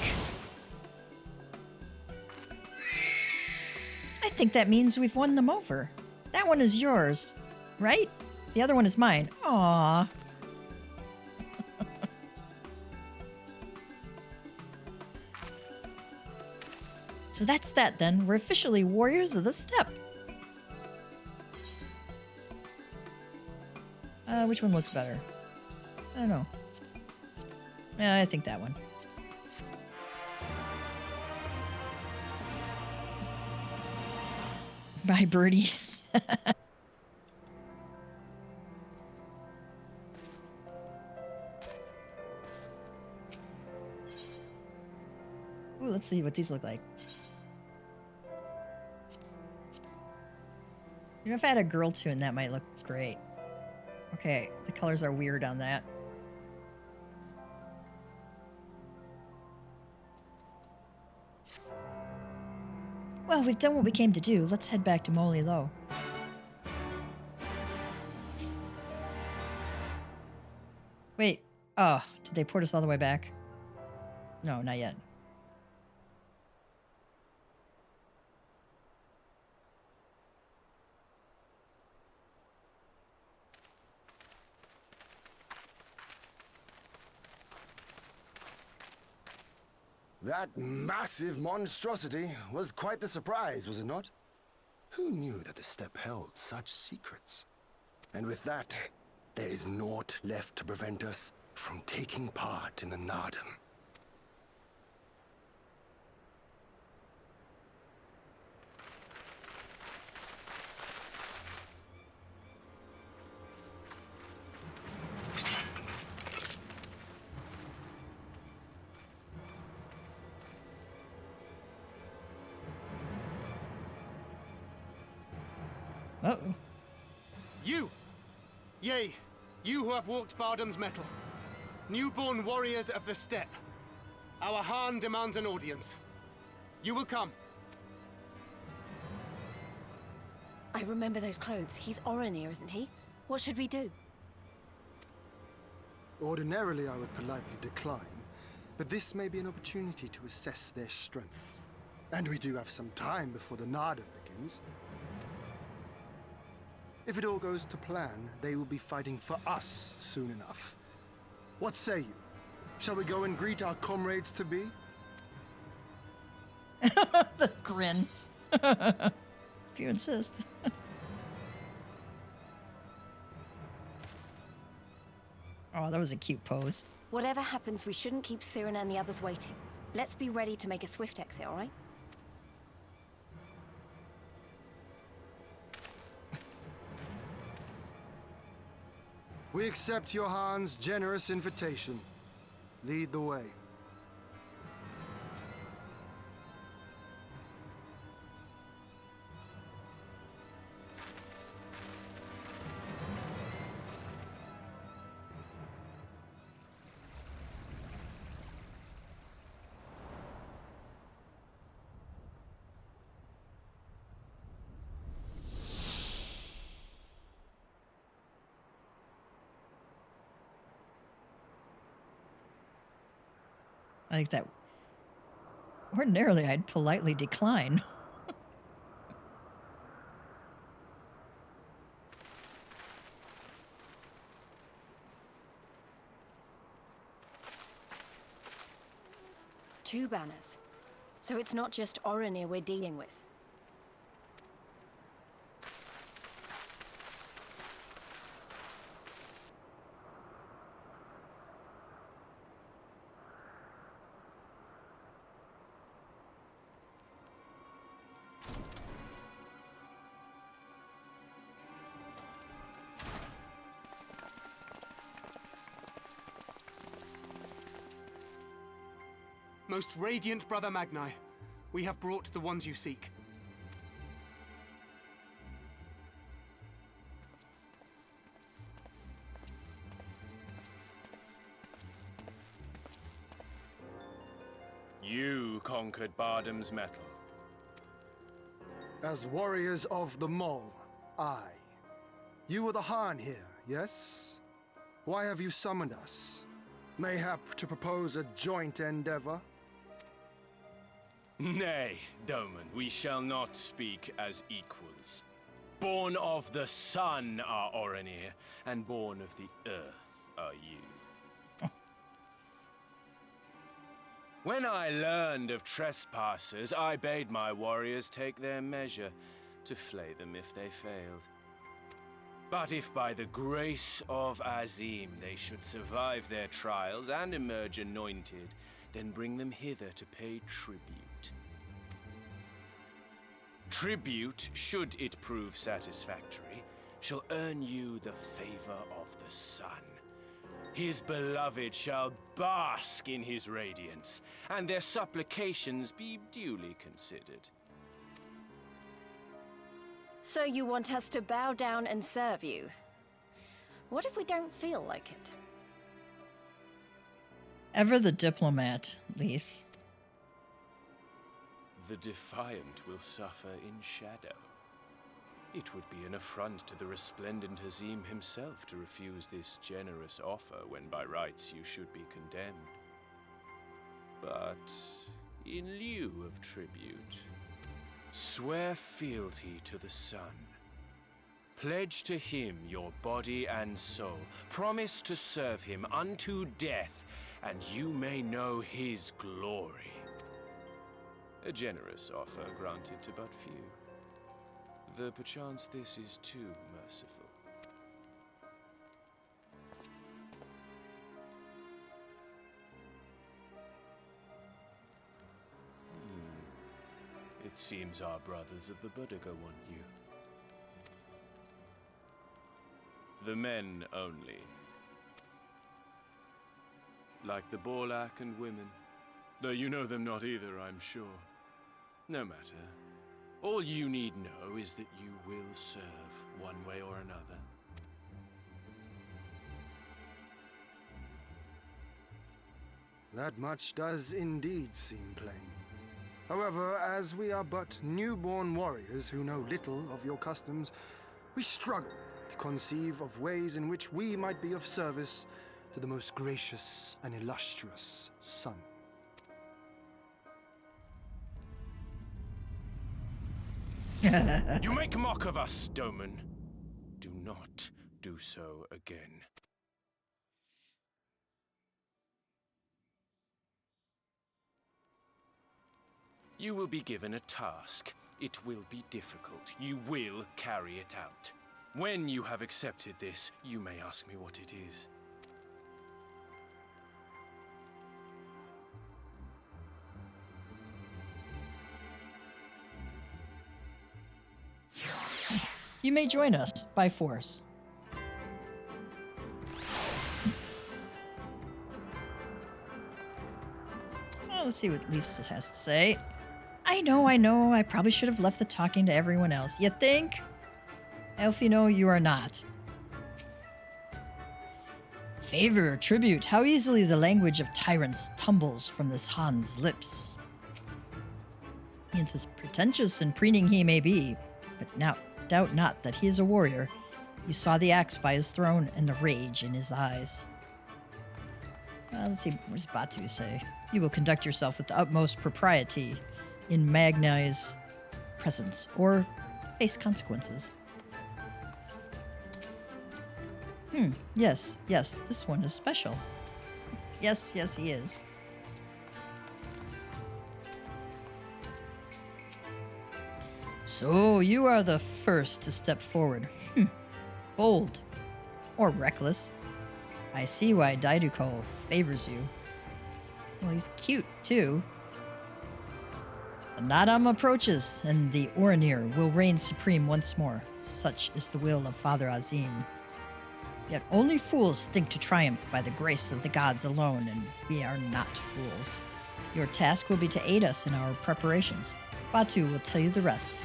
I think that means we've won them over. That one is yours, right? The other one is mine. Aww. So that's that then. We're officially warriors of the steppe. Which one looks better? I don't know. Yeah, I think that one. Bye, birdie. Ooh, let's see what these look like. You know, if I had a girl tune, that might look great. Okay, the colors are weird on that. Well, we've done what we came to do. Let's head back to Moly Low. Wait. Oh, did they port us all the way back? No, not yet. That massive monstrosity was quite the surprise, was it not? Who knew that the steppe held such secrets? And with that, there is naught left to prevent us from taking part in the Nardum. Uh-oh. You! Yea, you who have walked Bardam's Mettle. Newborn warriors of the steppe. Our Khan demands an audience. You will come. I remember those clothes. He's Oranir, isn't he? What should we do? Ordinarily, I would politely decline, but this may be an opportunity to assess their strength. And we do have some time before the Nardum begins. If it all goes to plan, they will be fighting for us soon enough. What say you? Shall we go and greet our comrades-to-be? The grin. If you insist. Oh, that was a cute pose. Whatever happens, we shouldn't keep Siren and the others waiting. Let's be ready to make a swift exit, all right? We accept your Khan's generous invitation. Lead the way. I think that ordinarily I'd politely decline. Two banners. So it's not just Oranir we're dealing with. Most radiant Brother Magni, we have brought the ones you seek. You conquered Bardam's Mettle. As warriors of the Mole, aye. You were the Khan here, yes? Why have you summoned us? Mayhap to propose a joint endeavor? Nay, Doman, we shall not speak as equals. Born of the sun are Orenir, and born of the earth are you. When I learned of trespassers, I bade my warriors take their measure, to flay them if they failed. But if by the grace of Azim they should survive their trials and emerge anointed, then bring them hither to pay tribute. Tribute, should it prove satisfactory, shall earn you the favor of the sun. His beloved shall bask in his radiance, and their supplications be duly considered. So you want us to bow down and serve you? What if we don't feel like it? Ever the diplomat, Lise. The defiant will suffer in shadow. It would be an affront to the resplendent Azim himself to refuse this generous offer when by rights you should be condemned. But in lieu of tribute, swear fealty to the sun. Pledge to him your body and soul. Promise to serve him unto death, and you may know his glory. A generous offer granted to but few, though perchance this is too merciful. It seems our brothers of the Bardam want you. The men only. Like the Borlak and women. Though you know them not either, I'm sure. No matter. All you need know is that you will serve one way or another. That much does indeed seem plain. However, as we are but newborn warriors who know little of your customs, we struggle to conceive of ways in which we might be of service to the most gracious and illustrious sun. You make mock of us, Doman. Do not do so again. You will be given a task. It will be difficult. You will carry it out. When you have accepted this, you may ask me what it is. You may join us by force. Well, let's see what Lisa has to say. I know. I probably should have left the talking to everyone else. You think? Elfino, you are not. Favor or tribute, how easily the language of tyrants tumbles from this Han's lips. It's as pretentious and preening he may be, but now doubt not that he is a warrior. You saw the axe by his throne and the rage in his eyes. Let's see, what does Batu say? You will conduct yourself with the utmost propriety in Magnai's presence, or face consequences. Yes, this one is special. Yes, he is. So, you are the first to step forward. Bold. Or reckless. I see why Daiduko favors you. Well, he's cute, too. The Nadam approaches, and the Orenir will reign supreme once more. Such is the will of Father Azim. Yet only fools think to triumph by the grace of the gods alone, and we are not fools. Your task will be to aid us in our preparations. Batu will tell you the rest.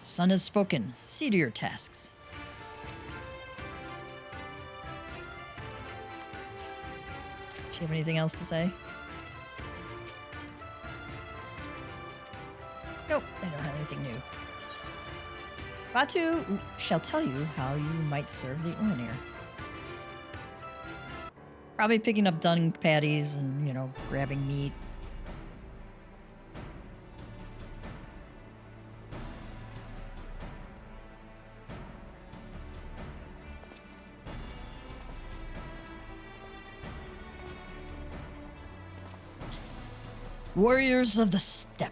Sun has spoken. See to your tasks. Do you have anything else to say? Nope, I don't have anything new. Batu shall tell you how you might serve the Ornir. Probably picking up dung patties and, you know, grabbing meat. Warriors of the Steppe,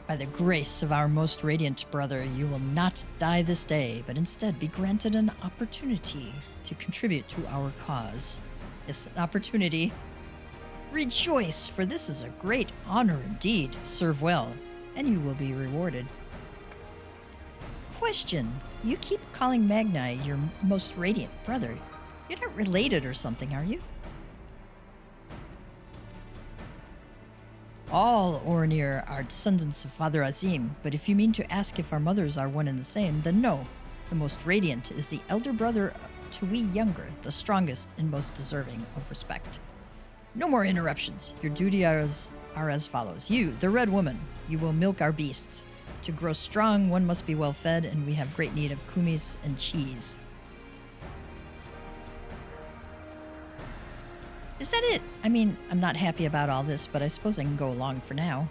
by the grace of our most radiant brother, you will not die this day, but instead be granted an opportunity to contribute to our cause. Yes, an opportunity. Rejoice, for this is a great honor indeed. Serve well, and you will be rewarded. Question. You keep calling Magni your most radiant brother. You're not related or something, are you? All Ornir are descendants of Father Azim, but if you mean to ask if our mothers are one and the same, then no. The most radiant is the elder brother to we younger, the strongest and most deserving of respect. No more interruptions. Your duty are as follows. You, the Red Woman, you will milk our beasts. To grow strong, one must be well fed, and we have great need of kumis and cheese. Is that it? I mean, I'm not happy about all this, but I suppose I can go along for now.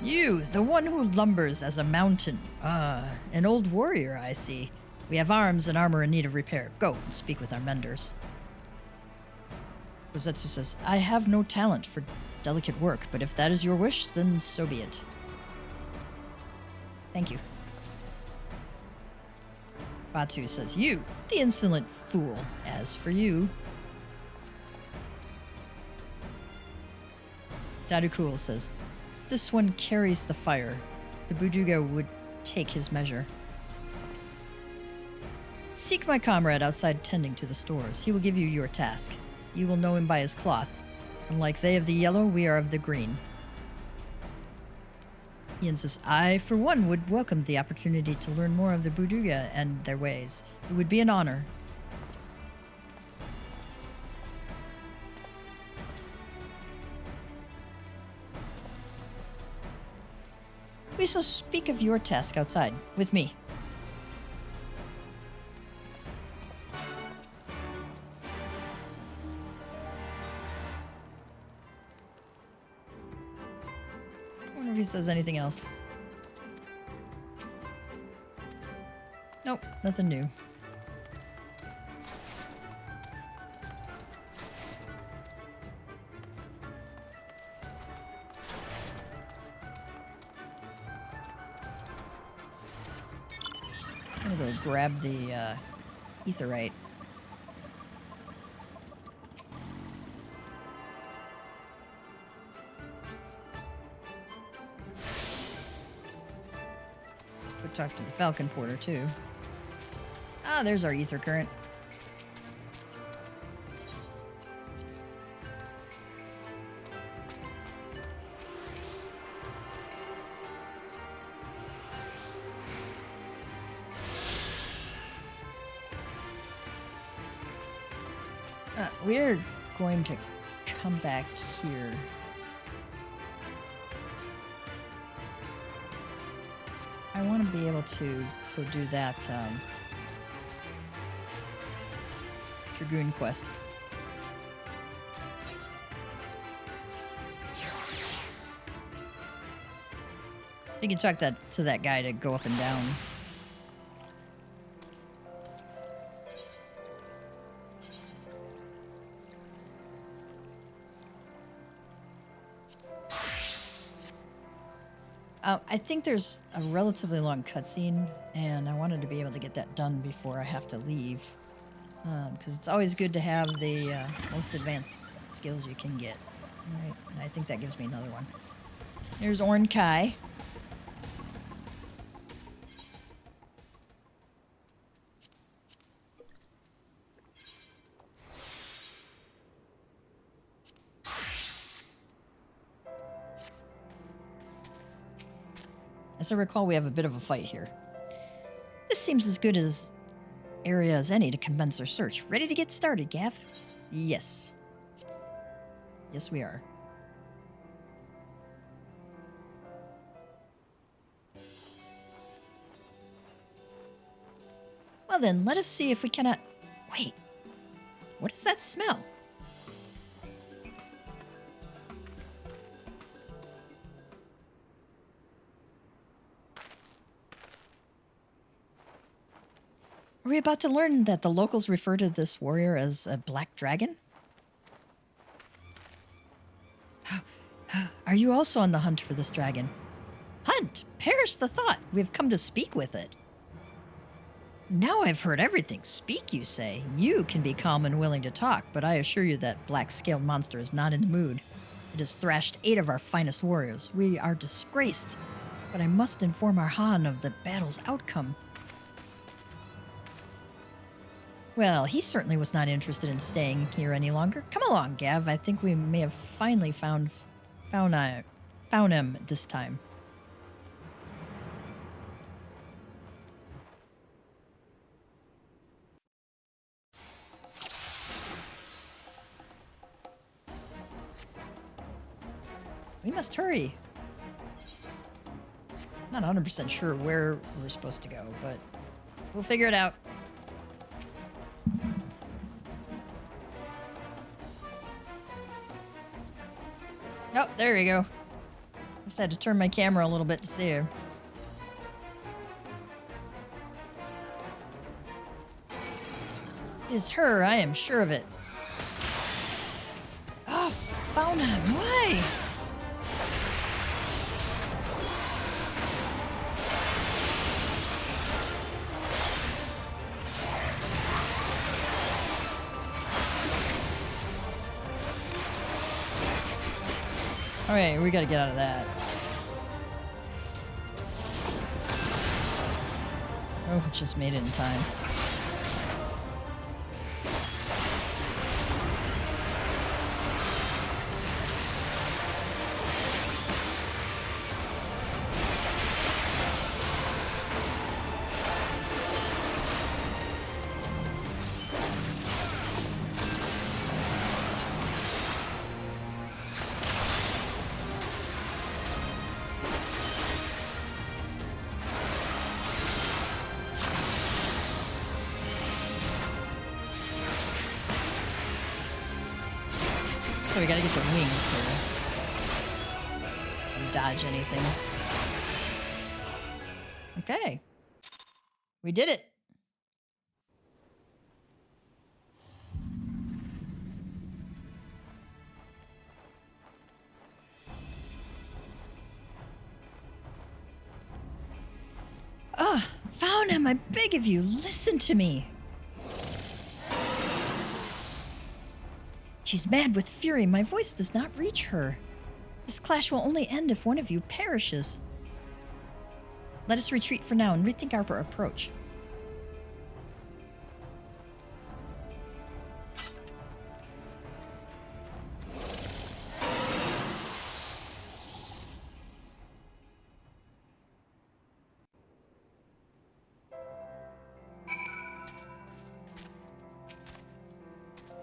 You, the one who lumbers as a mountain. An old warrior, I see. We have arms and armor in need of repair. Go and speak with our menders. Rosetsu says, I have no talent for delicate work, but if that is your wish, then so be it. Thank you. Batu says, you, the insolent fool. As for you... Dadukul says, this one carries the fire. The Buduga would take his measure. Seek my comrade outside tending to the stores. He will give you your task. You will know him by his cloth. Unlike they of the yellow, we are of the green. Ian says, I, for one, would welcome the opportunity to learn more of the Buduga and their ways. It would be an honor. We shall speak of your task outside, with me. I wonder if he says anything else. Nope, nothing new. I'm gonna go grab the etherite. Go talk to the Falcon Porter too. Ah, there's our ether current. We're going to come back here. I want to be able to go do that Dragoon quest. You can talk that to that guy to go up and down. I think there's a relatively long cutscene, and I wanted to be able to get that done before I have to leave. Because it's always good to have the most advanced skills you can get. Alright, and I think that gives me another one. Here's Orn Kai. As I recall, we have a bit of a fight here. This seems as good as area as any to commence our search. Ready to get started, Gav? Yes. Yes, we are. Now then, let us see if we cannot... Wait, what is that smell? Are we about to learn that the locals refer to this warrior as a black dragon? Are you also on the hunt for this dragon? Hunt! Perish the thought! We have come to speak with it. Now I've heard everything. Speak, you say. You can be calm and willing to talk, but I assure you that black-scaled monster is not in the mood. It has thrashed 8 of our finest warriors. We are disgraced, but I must inform our Han of the battle's outcome. Well, he certainly was not interested in staying here any longer. Come along, Gav. I think we may have finally found him this time. We must hurry. Not 100% sure where we're supposed to go, but we'll figure it out. Oh, there you go. Just had to turn my camera a little bit to see her. It is her, I am sure of it. Oh, Fauna, why? Alright, we gotta get out of that. Oh, just made it in time. So we gotta get the wings here. And dodge anything. Okay. We did it. Ah, found him. I beg of you, listen to me. She's mad with fury. My voice does not reach her. This clash will only end if one of you perishes. Let us retreat for now and rethink our approach.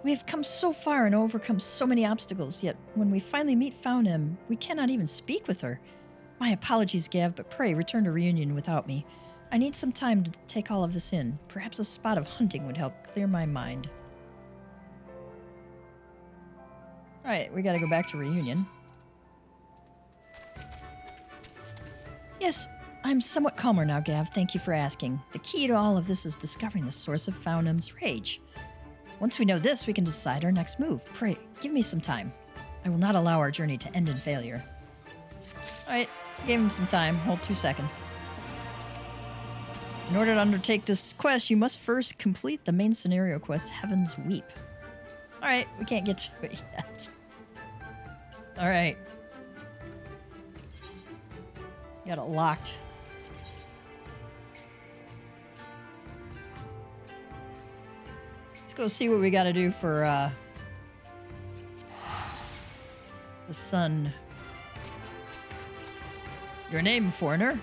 We have come so far and overcome so many obstacles, yet when we finally meet Faunem, we cannot even speak with her. My apologies, Gav, but pray return to Reunion without me. I need some time to take all of this in. Perhaps a spot of hunting would help clear my mind. Alright, we gotta go back to Reunion. Yes, I'm somewhat calmer now, Gav. Thank you for asking. The key to all of this is discovering the source of Faunem's rage. Once we know this, we can decide our next move. Pray, give me some time. I will not allow our journey to end in failure. Alright, gave him some time. Hold 2 seconds. In order to undertake this quest, you must first complete the main scenario quest, Heaven's Weep. Alright, we can't get to it yet. Alright. Got it locked. Go see what we gotta do for the sun. Your name, foreigner?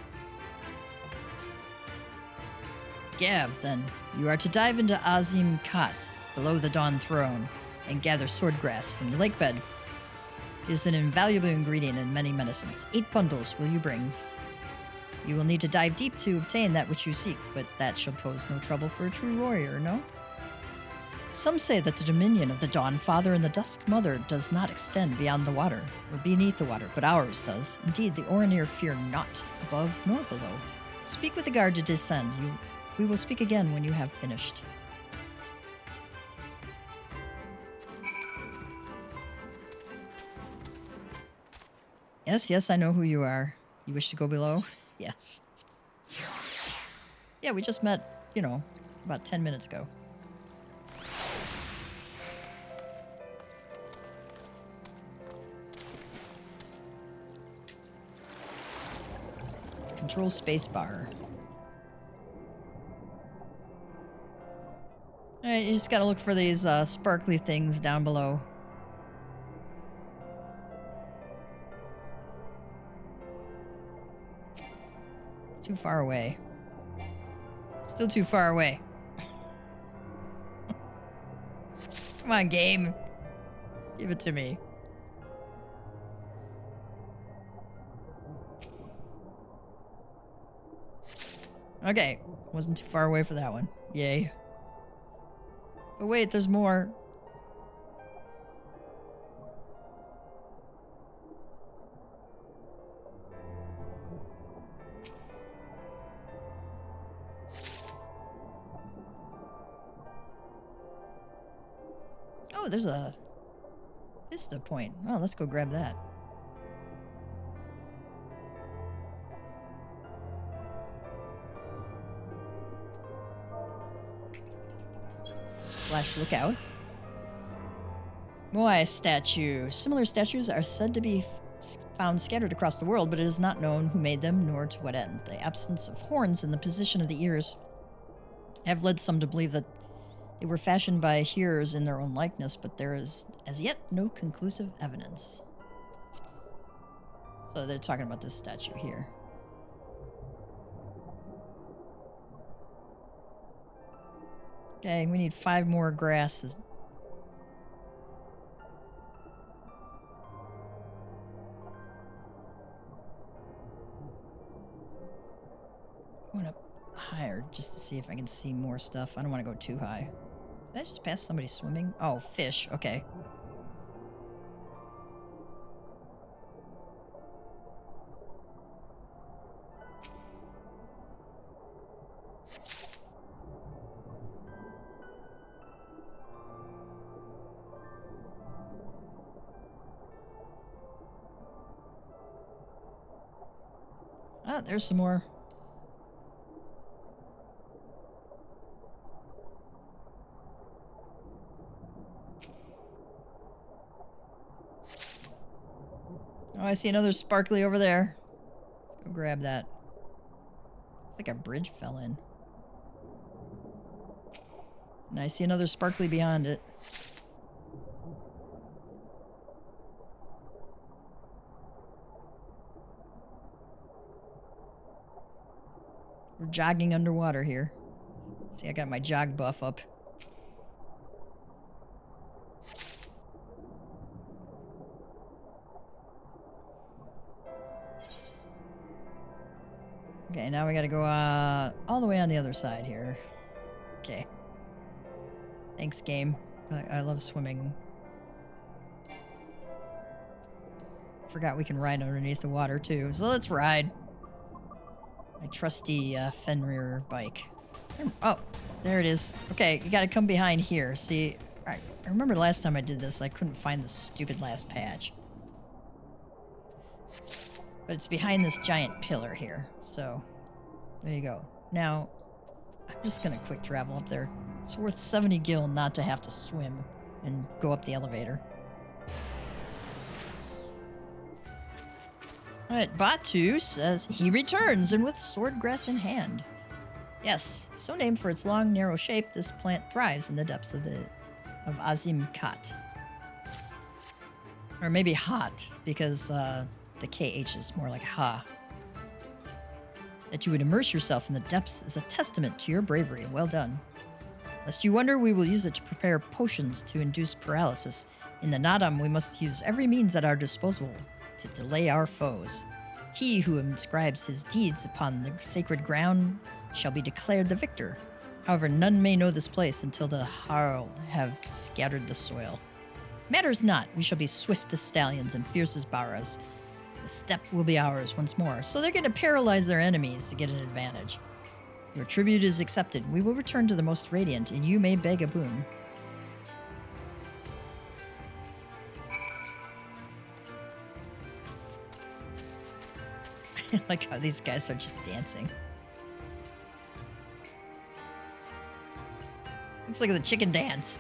Gav, then. You are to dive into Azim Steppe, below the Dawn Throne, and gather swordgrass from the lake bed. It is an invaluable ingredient in many medicines. 8 bundles will you bring? You will need to dive deep to obtain that which you seek, but that shall pose no trouble for a true warrior, no? Some say that the dominion of the Dawn Father and the Dusk Mother does not extend beyond the water, or beneath the water, but ours does. Indeed, the Orinir fear not, above nor below. Speak with the guard to descend. We will speak again when you have finished. Yes, yes, I know who you are. You wish to go below? Yes. Yeah, we just met, you know, about 10 minutes ago. Control spacebar. Alright, you just gotta look for these sparkly things down below. Too far away. Still too far away. Come on, game. Give it to me. Okay. Wasn't too far away for that one. Yay. But wait, there's more. Oh, there's a vista point. Oh, let's go grab that. Slash lookout. Moai statue. Similar statues are said to be found scattered across the world, but it is not known who made them nor to what end. The absence of horns and the position of the ears have led some to believe that they were fashioned by hearers in their own likeness, but there is as yet no conclusive evidence. So they're talking about this statue here. Okay, we need 5 more grasses. Going up higher just to see if I can see more stuff. I don't want to go too high. Did I just pass somebody swimming? Oh, fish. Okay. Ah, there's some more. Oh, I see another sparkly over there. Let's go grab that. Looks like a bridge fell in. And I see another sparkly beyond it. We're jogging underwater here. See, I got my jog buff up. Okay, now we gotta go all the way on the other side here. Okay. Thanks, game. I love swimming. Forgot we can ride underneath the water, too. So let's ride. My trusty Fenrir bike. Oh, there it is. Okay, you gotta come behind here. See, I remember last time I did this, I couldn't find the stupid last patch. But it's behind this giant pillar here. So, there you go. Now, I'm just gonna quick travel up there. It's worth 70 gil not to have to swim and go up the elevator. Alright, Batu says he returns and with swordgrass in hand. Yes, so named for its long, narrow shape, this plant thrives in the depths of Azim Kat. Or maybe hot, because the KH is more like ha. That you would immerse yourself in the depths is a testament to your bravery. Well done. Lest you wonder, we will use it to prepare potions to induce paralysis. In the Nadam, we must use every means at our disposal to delay our foes. He who inscribes his deeds upon the sacred ground shall be declared the victor. However, none may know this place until the Harl have scattered the soil. Matters not, we shall be swift as stallions and fierce as baras. The steppe will be ours once more, so they're going to paralyze their enemies to get an advantage. Your tribute is accepted. We will return to the most radiant, and you may beg a boon. I like how these guys are just dancing. Looks like the chicken dance.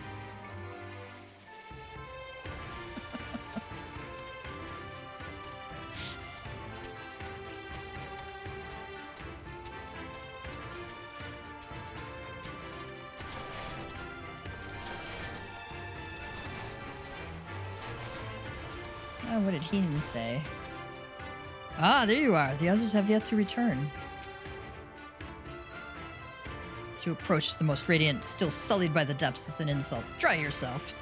Oh, what did Heenan say? Ah, there you are. The others have yet to return. To approach the most radiant, still sullied by the depths, is an insult. Try yourself.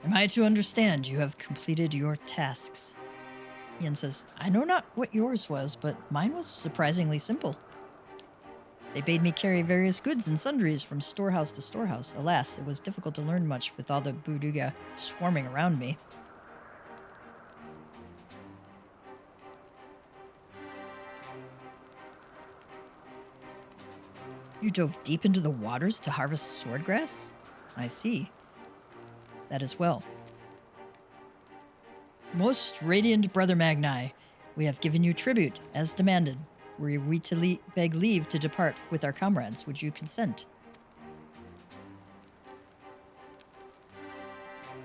Am I to understand you have completed your tasks? Ian says, I know not what yours was, but mine was surprisingly simple. They bade me carry various goods and sundries from storehouse to storehouse. Alas, it was difficult to learn much with all the Buduga swarming around me. You dove deep into the waters to harvest swordgrass? I see. That is well. Most radiant Brother Magni, we have given you tribute, as demanded. Were we to beg leave to depart with our comrades, would you consent?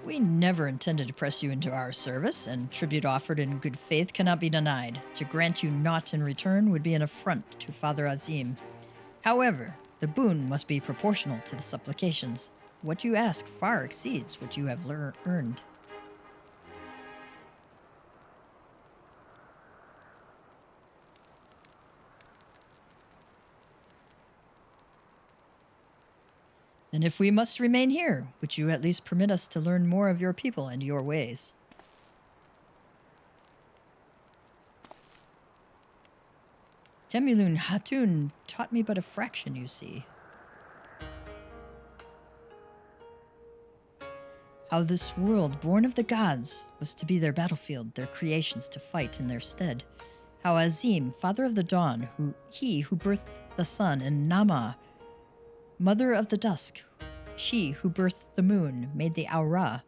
We never intended to press you into our service, and tribute offered in good faith cannot be denied. To grant you naught in return would be an affront to Father Azim. However, the boon must be proportional to the supplications. What you ask far exceeds what you have earned. And if we must remain here, would you at least permit us to learn more of your people and your ways? Temulun Hatun taught me but a fraction, you see. How this world, born of the gods, was to be their battlefield, their creations to fight in their stead. How Azim, father of the dawn, who birthed the sun, and Nama, mother of the dusk, she who birthed the moon, made the aura.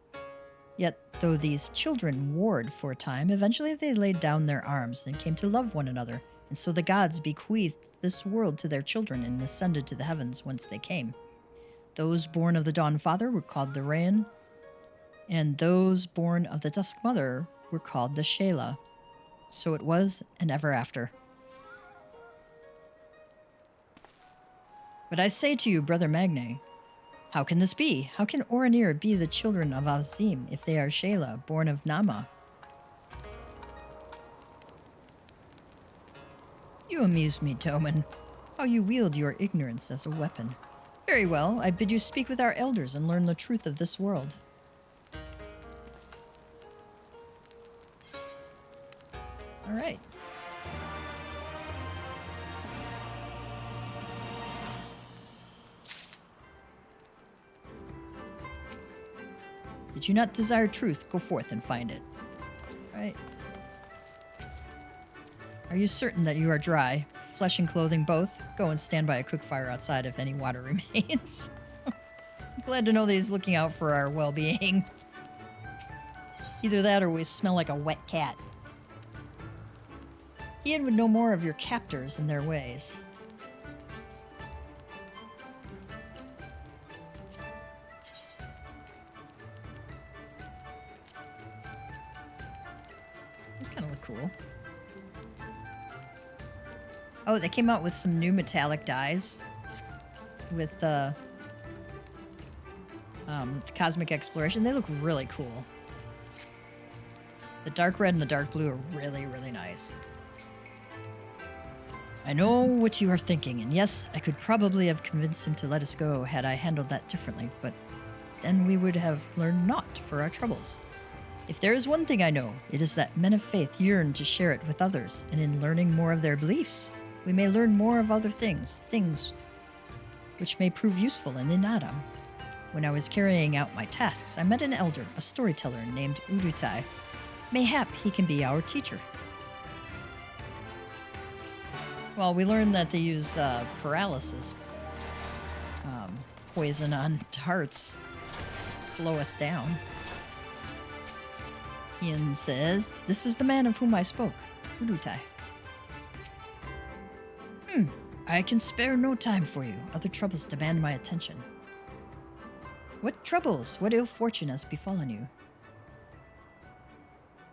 Yet, though these children warred for a time, eventually they laid down their arms and came to love one another, and so the gods bequeathed this world to their children and ascended to the heavens whence they came. Those born of the Dawn Father were called the Rain, and those born of the Dusk Mother were called the Shela. So it was, and ever after. But I say to you, Brother Magne, how can this be? How can Oranir be the children of Azim if they are Shela, born of Nama? You amuse me, Toman. How you wield your ignorance as a weapon. Very well, I bid you speak with our elders and learn the truth of this world. All right. Did you not desire truth? Go forth and find it. Right. Are you certain that you are dry? Flesh and clothing both? Go and stand by a cook fire outside if any water remains. I'm glad to know that he's looking out for our well-being. Either that or we smell like a wet cat. Ian would know more of your captors and their ways. Those kind of look cool. Oh, they came out with some new metallic dyes with the Cosmic Exploration. They look really cool. The dark red and the dark blue are really, really nice. I know what you are thinking, and yes, I could probably have convinced him to let us go had I handled that differently, but then we would have learned naught for our troubles. If there is one thing I know, it is that men of faith yearn to share it with others, and in learning more of their beliefs, we may learn more of other things which may prove useful in the Nadam. When I was carrying out my tasks, I met an elder, a storyteller named Urutai. Mayhap he can be our teacher. Well, we learned that they use paralysis poison on hearts. Slow us down. Ian says, "This is the man of whom I spoke, Urutai." I can spare no time for you. Other troubles demand my attention. What troubles? What ill fortune has befallen you?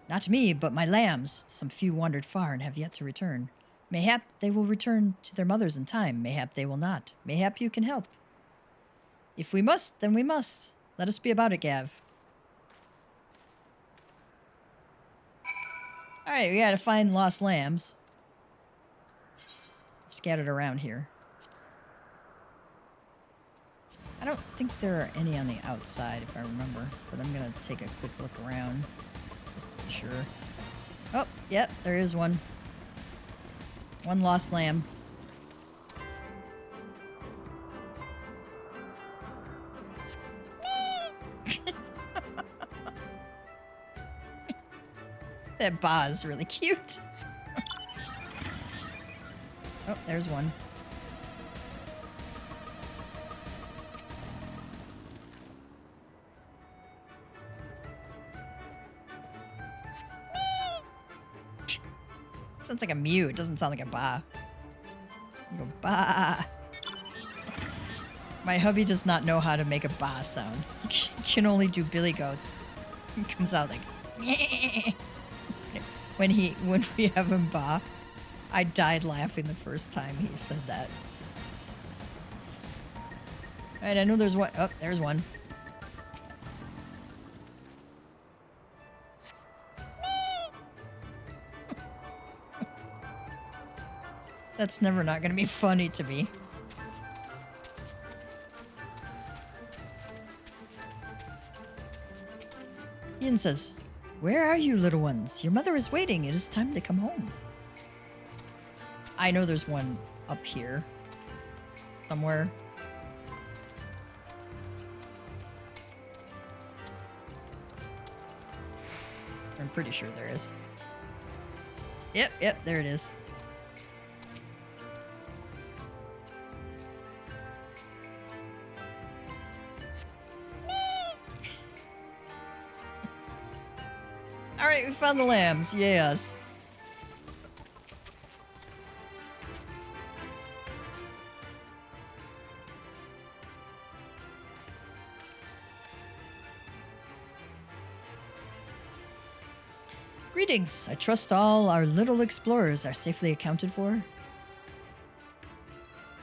Not me, but my lambs. Some few wandered far and have yet to return. Mayhap they will return to their mothers in time. Mayhap they will not. Mayhap you can help. If we must, then we must. Let us be about it, Gav. Alright, we gotta find lost lambs. Scattered around here. I don't think there are any on the outside, if I remember. But I'm gonna take a quick look around. Just to be sure. Oh, yep, there is one. One lost lamb. That ba is really cute. Oh, there's one. Sounds like a mew. It doesn't sound like a ba. You go ba. My hubby does not know how to make a ba sound. He can only do billy goats. It comes out like when we have him ba. I died laughing the first time he said that. Alright, I know there's one. Oh, there's one. That's never not gonna be funny to me. Ian says, "Where are you, little ones? Your mother is waiting. It is time to come home." I know there's one up here. Somewhere. I'm pretty sure there is. Yep, there it is. Alright, we found the lambs. Yes. Greetings. I trust all our little explorers are safely accounted for.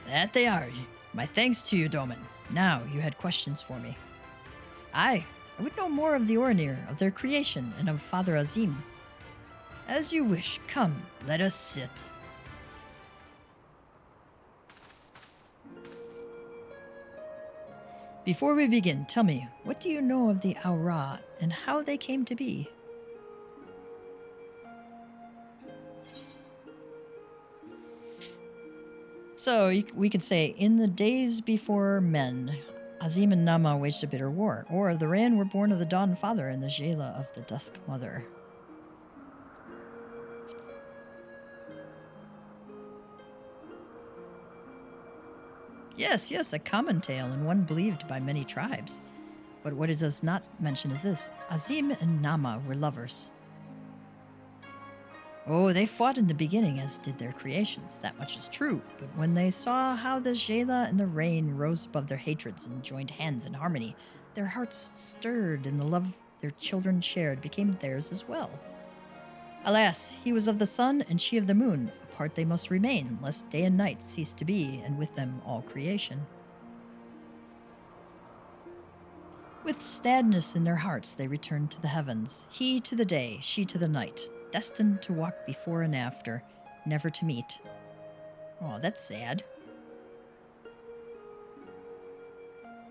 That they are. My thanks to you, Domin. Now, you had questions for me. I would know more of the Ornir, of their creation, and of Father Azim. As you wish. Come, let us sit. Before we begin, tell me, what do you know of the Aura and how they came to be? So, we could say, in the days before men, Azim and Nama waged a bitter war, or the Ran were born of the Dawn Father and the Jela of the Dusk Mother. Yes, a common tale, and one believed by many tribes. But what it does not mention is this: Azim and Nama were lovers. Oh, they fought in the beginning, as did their creations. That much is true. But when they saw how the Jela and the Rain rose above their hatreds and joined hands in harmony, their hearts stirred, and the love their children shared became theirs as well. Alas, he was of the sun, and she of the moon. Apart they must remain, lest day and night cease to be, and with them all creation. With sadness in their hearts they returned to the heavens, he to the day, she to the night, destined to walk before and after, never to meet. Oh, that's sad.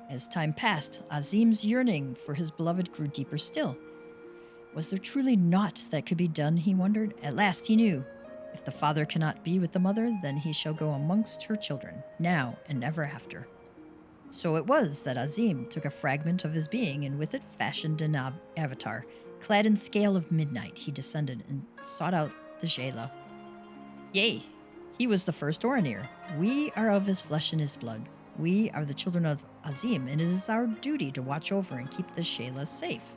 As time passed, Azim's yearning for his beloved grew deeper still. Was there truly naught that could be done, he wondered? At last he knew. If the father cannot be with the mother, then he shall go amongst her children, now and ever after. So it was that Azim took a fragment of his being and with it fashioned an avatar. Clad in scale of midnight, he descended and sought out the Shayla. Yea, he was the first Oranir. We are of his flesh and his blood. We are the children of Azim, and it is our duty to watch over and keep the Shayla safe.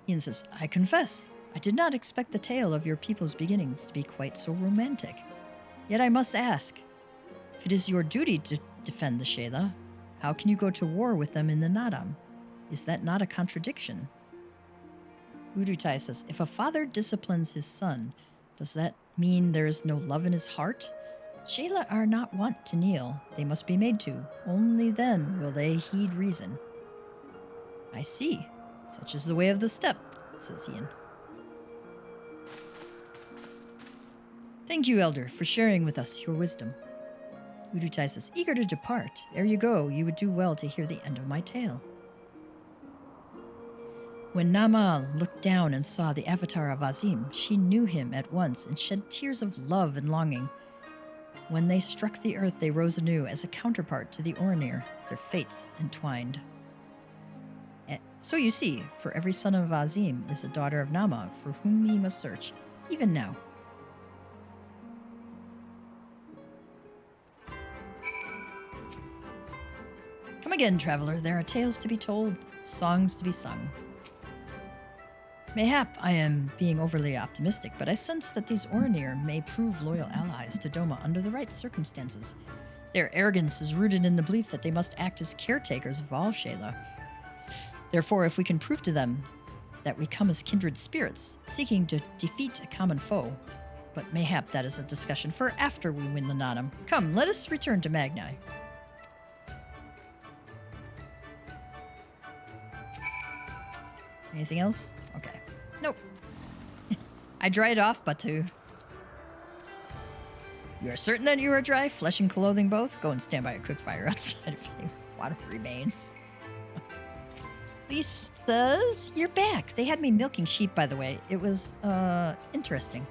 Ian says, I confess, I did not expect the tale of your people's beginnings to be quite so romantic. Yet I must ask, if it is your duty to defend the Shayla, how can you go to war with them in the Nadam? Is that not a contradiction? Udutai says, if a father disciplines his son, does that mean there is no love in his heart? Shayla are not wont to kneel. They must be made to. Only then will they heed reason. I see. Such is the way of the steppe, says Ian. Thank you, Elder, for sharing with us your wisdom. Udutai says, eager to depart. Ere you go, you would do well to hear the end of my tale. When Nama looked down and saw the avatar of Azim, she knew him at once and shed tears of love and longing. When they struck the earth, they rose anew as a counterpart to the Oranir, their fates entwined. So you see, for every son of Azim is a daughter of Nama for whom he must search, even now. Come again, traveler, there are tales to be told, songs to be sung. Mayhap I am being overly optimistic, but I sense that these Oranir may prove loyal allies to Doma under the right circumstances. Their arrogance is rooted in the belief that they must act as caretakers of all Shayla. Therefore, if we can prove to them that we come as kindred spirits, seeking to defeat a common foe, but mayhap that is a discussion for after we win the Nadam. Come, let us return to Magni. Anything else? Okay. Nope. I dried off, Batu. You are certain that you are dry, flesh and clothing both? Go and stand by a quick fire outside if any water remains. Lisa's, you're back. They had me milking sheep, by the way. It was, interesting.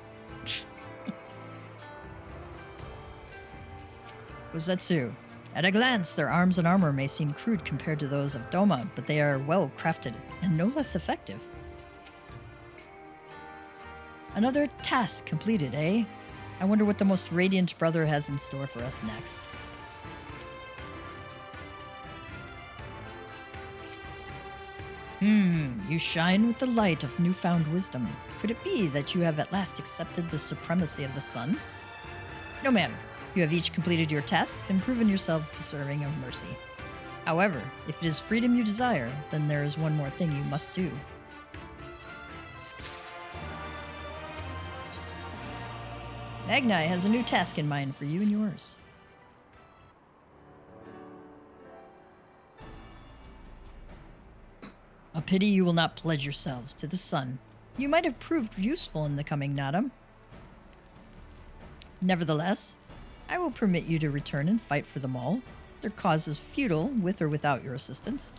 Uzetsu. At a glance, their arms and armor may seem crude compared to those of Doma, but they are well crafted and no less effective. Another task completed, eh? I wonder what the most radiant brother has in store for us next. You shine with the light of newfound wisdom. Could it be that you have at last accepted the supremacy of the sun? No matter. You have each completed your tasks and proven yourself deserving of mercy. However, if it is freedom you desire, then there is one more thing you must do. Magni has a new task in mind for you and yours. A pity you will not pledge yourselves to the sun. You might have proved useful in the coming Nadam. Nevertheless, I will permit you to return and fight for them all. Their cause is futile, with or without your assistance.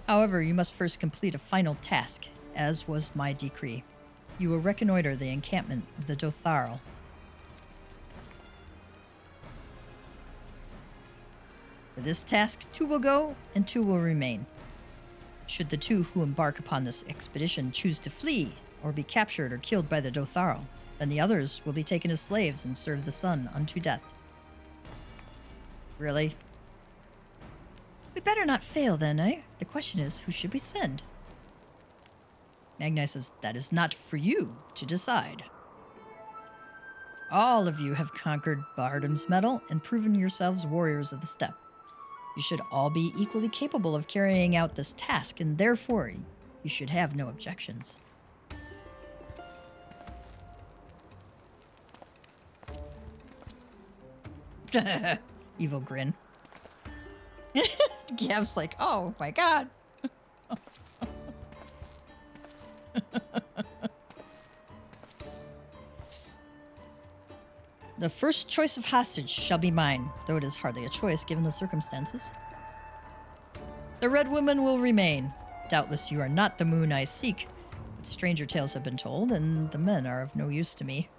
However, you must first complete a final task, as was my decree. You will reconnoiter the encampment of the Dotharl. For this task, 2 will go, and 2 will remain. Should the 2 who embark upon this expedition choose to flee, or be captured or killed by the Dotharl, then the others will be taken as slaves and serve the sun unto death. Really? We better not fail then, eh? The question is, who should we send? Magni says, that is not for you to decide. All of you have conquered Bardam's Mettle and proven yourselves warriors of the steppe. You should all be equally capable of carrying out this task, and therefore, you should have no objections. Evil grin. Gav's like, oh my god. The first choice of hostage shall be mine, though it is hardly a choice given the circumstances. The Red Woman will remain. Doubtless you are not the moon I seek, but stranger tales have been told, and the men are of no use to me.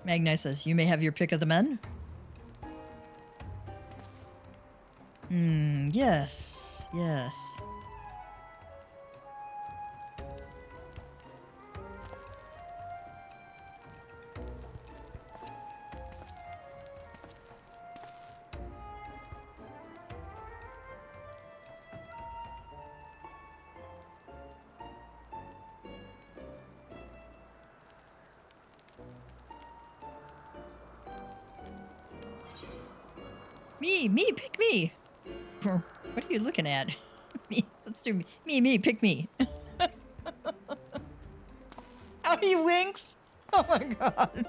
Magnai says, you may have your pick of the men. Yes, yes. Me, pick me. What are you looking at? Me, let's do me, pick me. How he winks? Oh my god.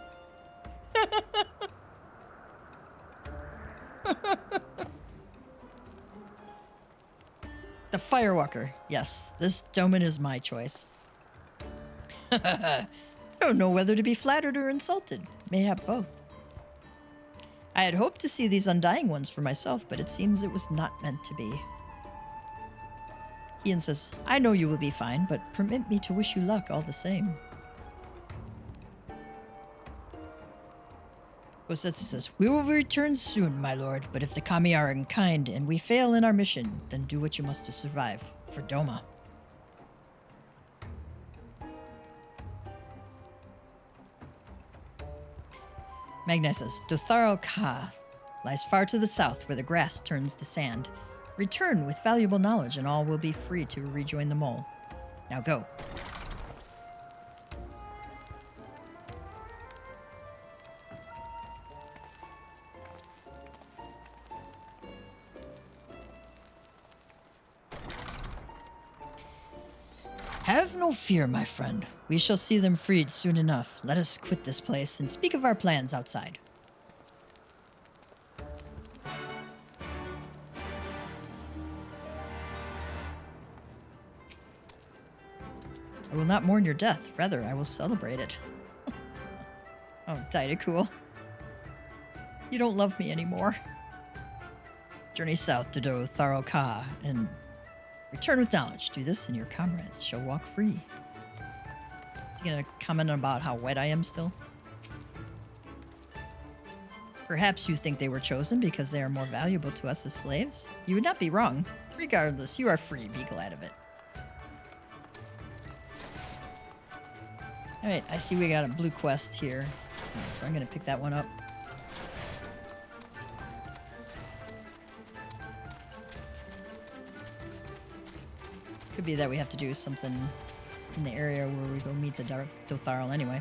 The Firewalker. Yes, this Doman is my choice. I don't know whether to be flattered or insulted. Mayhap both. I had hoped to see these Undying Ones for myself, but it seems it was not meant to be. Ian says, I know you will be fine, but permit me to wish you luck all the same. Gosetsu says, we will return soon, my lord, but if the Kami are unkind and we fail in our mission, then do what you must to survive. For Doma. Magnai says, Dotharo Ka lies far to the south where the grass turns to sand. Return with valuable knowledge and all will be free to rejoin the mole. Now go. Have no fear, my friend. We shall see them freed soon enough. Let us quit this place and speak of our plans outside. I will not mourn your death. Rather, I will celebrate it. Oh, Cool. You don't love me anymore. Journey south to Dotharo Ka and return with knowledge. Do this and your comrades shall walk free. Is he gonna comment about how wet I am still? Perhaps you think they were chosen because they are more valuable to us as slaves? You would not be wrong. Regardless, you are free. Be glad of it. Alright, I see we got a blue quest here. So I'm gonna pick that one up. Could be that we have to do something in the area where we go meet the Dotharl anyway.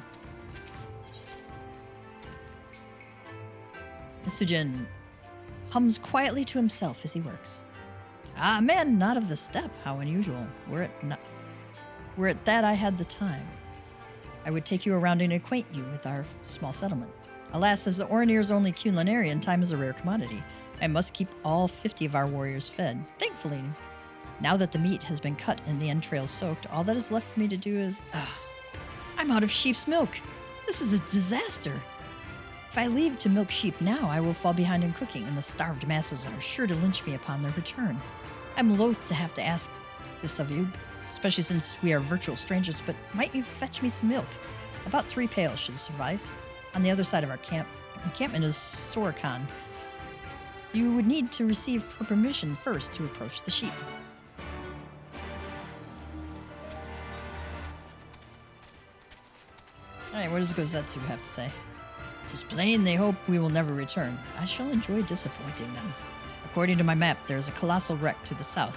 Sujin hums quietly to himself as he works. Ah, man, not of the steppe. How unusual. Were it that I had the time, I would take you around and acquaint you with our small settlement. Alas, as the Orinir's only culinarian, time is a rare commodity. I must keep all 50 of our warriors fed. Thankfully, now that the meat has been cut and the entrails soaked, all that is left for me to do is... I'm out of sheep's milk. This is a disaster. If I leave to milk sheep now, I will fall behind in cooking, and the starved masses are sure to lynch me upon their return. I'm loath to have to ask this of you, especially since we are virtual strangers, but might you fetch me some milk? About 3 pails should suffice. On the other side of our encampment is Sorkan. You would need to receive her permission first to approach the sheep. Alright, what does Gozetsu have to say? Tis plain they hope we will never return. I shall enjoy disappointing them. According to my map, there is a colossal wreck to the south,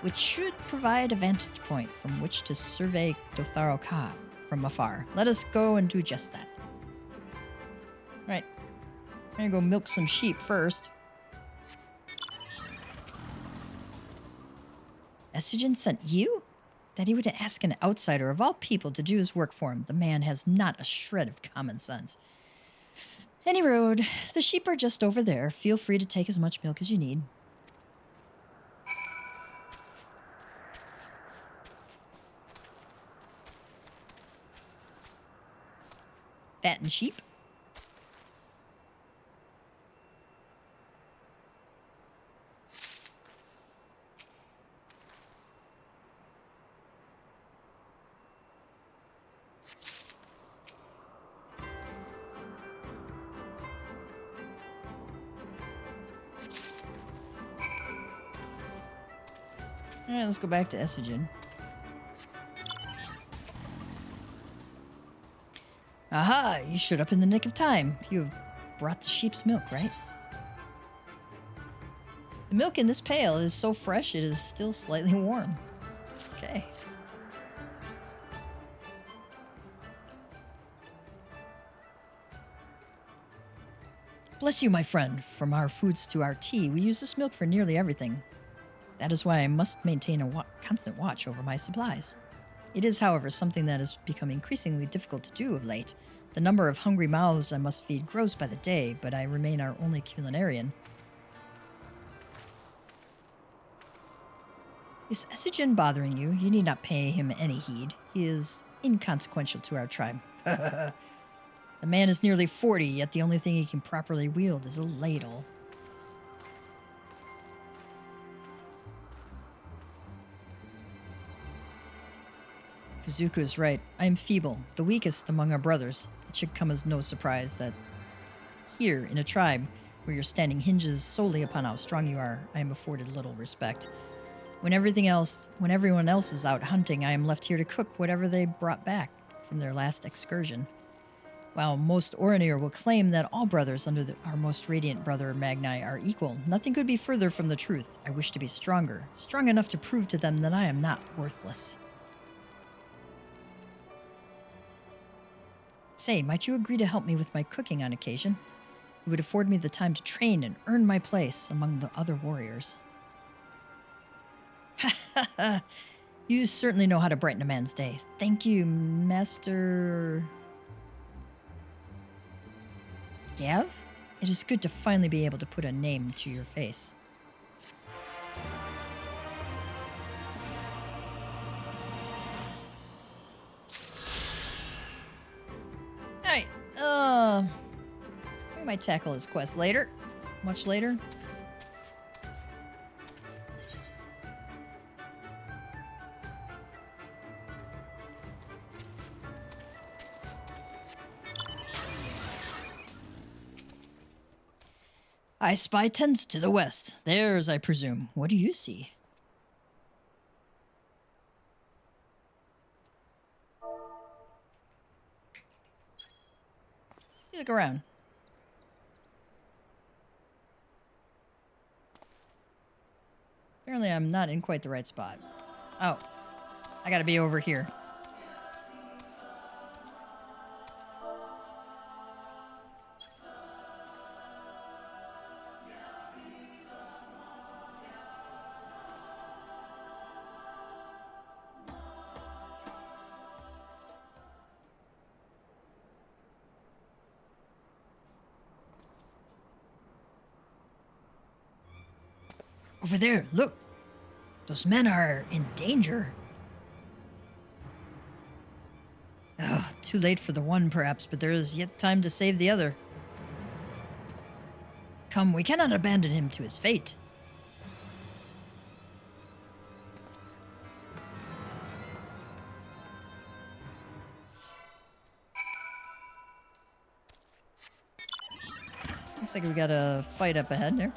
which should provide a vantage point from which to survey Dotharo Ka from afar. Let us go and do just that. Right. I'm gonna go milk some sheep first. Estrogen sent you? That he would ask an outsider of all people to do his work for him. The man has not a shred of common sense. Any road, the sheep are just over there. Feel free to take as much milk as you need. fatten sheep. Alright, let's go back to Essigin. Aha! You showed up in the nick of time. You have brought the sheep's milk, right? The milk in this pail is so fresh it is still slightly warm. Okay. Bless you, my friend. From our foods to our tea, we use this milk for nearly everything. That is why I must maintain a constant watch over my supplies. It is, however, something that has become increasingly difficult to do of late. The number of hungry mouths I must feed grows by the day, but I remain our only culinarian. Is Essigin bothering you? You need not pay him any heed. He is inconsequential to our tribe. The man is nearly 40, yet the only thing he can properly wield is a ladle. Kazuka is right. I am feeble, the weakest among our brothers. It should come as no surprise that here, in a tribe where your standing hinges solely upon how strong you are, I am afforded little respect. When everyone else is out hunting, I am left here to cook whatever they brought back from their last excursion. While most Orinir will claim that all brothers under our most radiant brother Magni are equal, nothing could be further from the truth. I wish to be stronger, strong enough to prove to them that I am not worthless. Say, might you agree to help me with my cooking on occasion? It would afford me the time to train and earn my place among the other warriors. Ha ha ha! You certainly know how to brighten a man's day. Thank you, Master... Gav? It is good to finally be able to put a name to your face. Alright, we might tackle his quest later. Much later. I spy tents to the west. Theirs, I presume. What do you see? You look around. Apparently I'm not in quite the right spot. Oh. I gotta be over here. Over there, look! Those men are in danger. Oh, too late for the one, perhaps, but there is yet time to save the other. Come, we cannot abandon him to his fate. Looks like we got a fight up ahead there.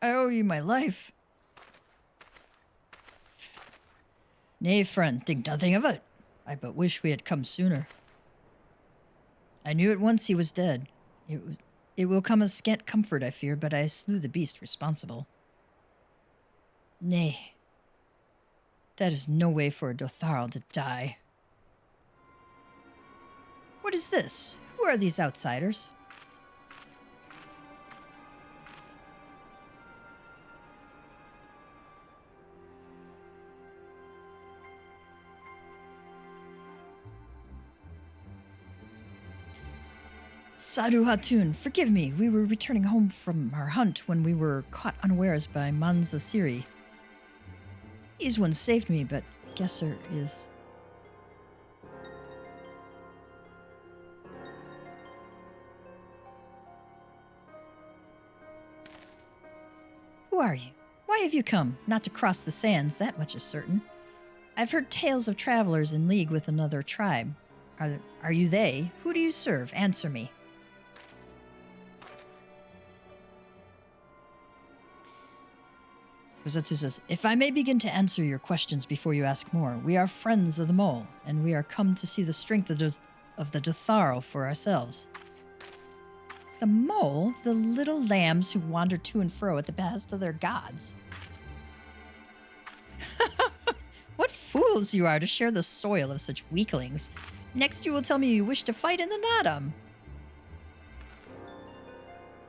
I owe you my life. Nay, friend, think nothing of it. I but wish we had come sooner. I knew at once he was dead. It will come as scant comfort, I fear, but I slew the beast responsible. Nay. That is no way for a Dotharl to die. What is this? Who are these outsiders? Sadhu Hatun, forgive me. We were returning home from our hunt when we were caught unawares by Manza Siri. These ones saved me, but Gesser is... Who are you? Why have you come? Not to cross the sands, that much is certain. I've heard tales of travelers in league with another tribe. Are you they? Who do you serve? Answer me. Rosetsu says, if I may begin to answer your questions before you ask more, we are friends of the mole, and we are come to see the strength of the Dotharl for ourselves. The mole? The little lambs who wander to and fro at the behest of their gods. What fools you are to share the soil of such weaklings. Next you will tell me you wish to fight in the Nadam.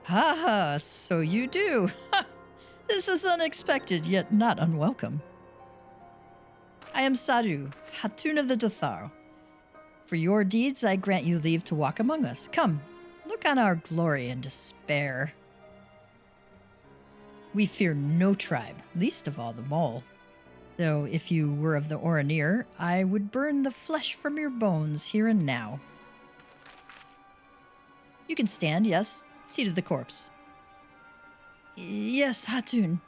Ha ha, so you do. This is unexpected, yet not unwelcome. I am Sadhu, Hatun of the Dotharl. For your deeds, I grant you leave to walk among us. Come, look on our glory and despair. We fear no tribe, least of all the mole. Though if you were of the Oranir, I would burn the flesh from your bones here and now. You can stand, yes, seated the corpse. Yes, Hatun.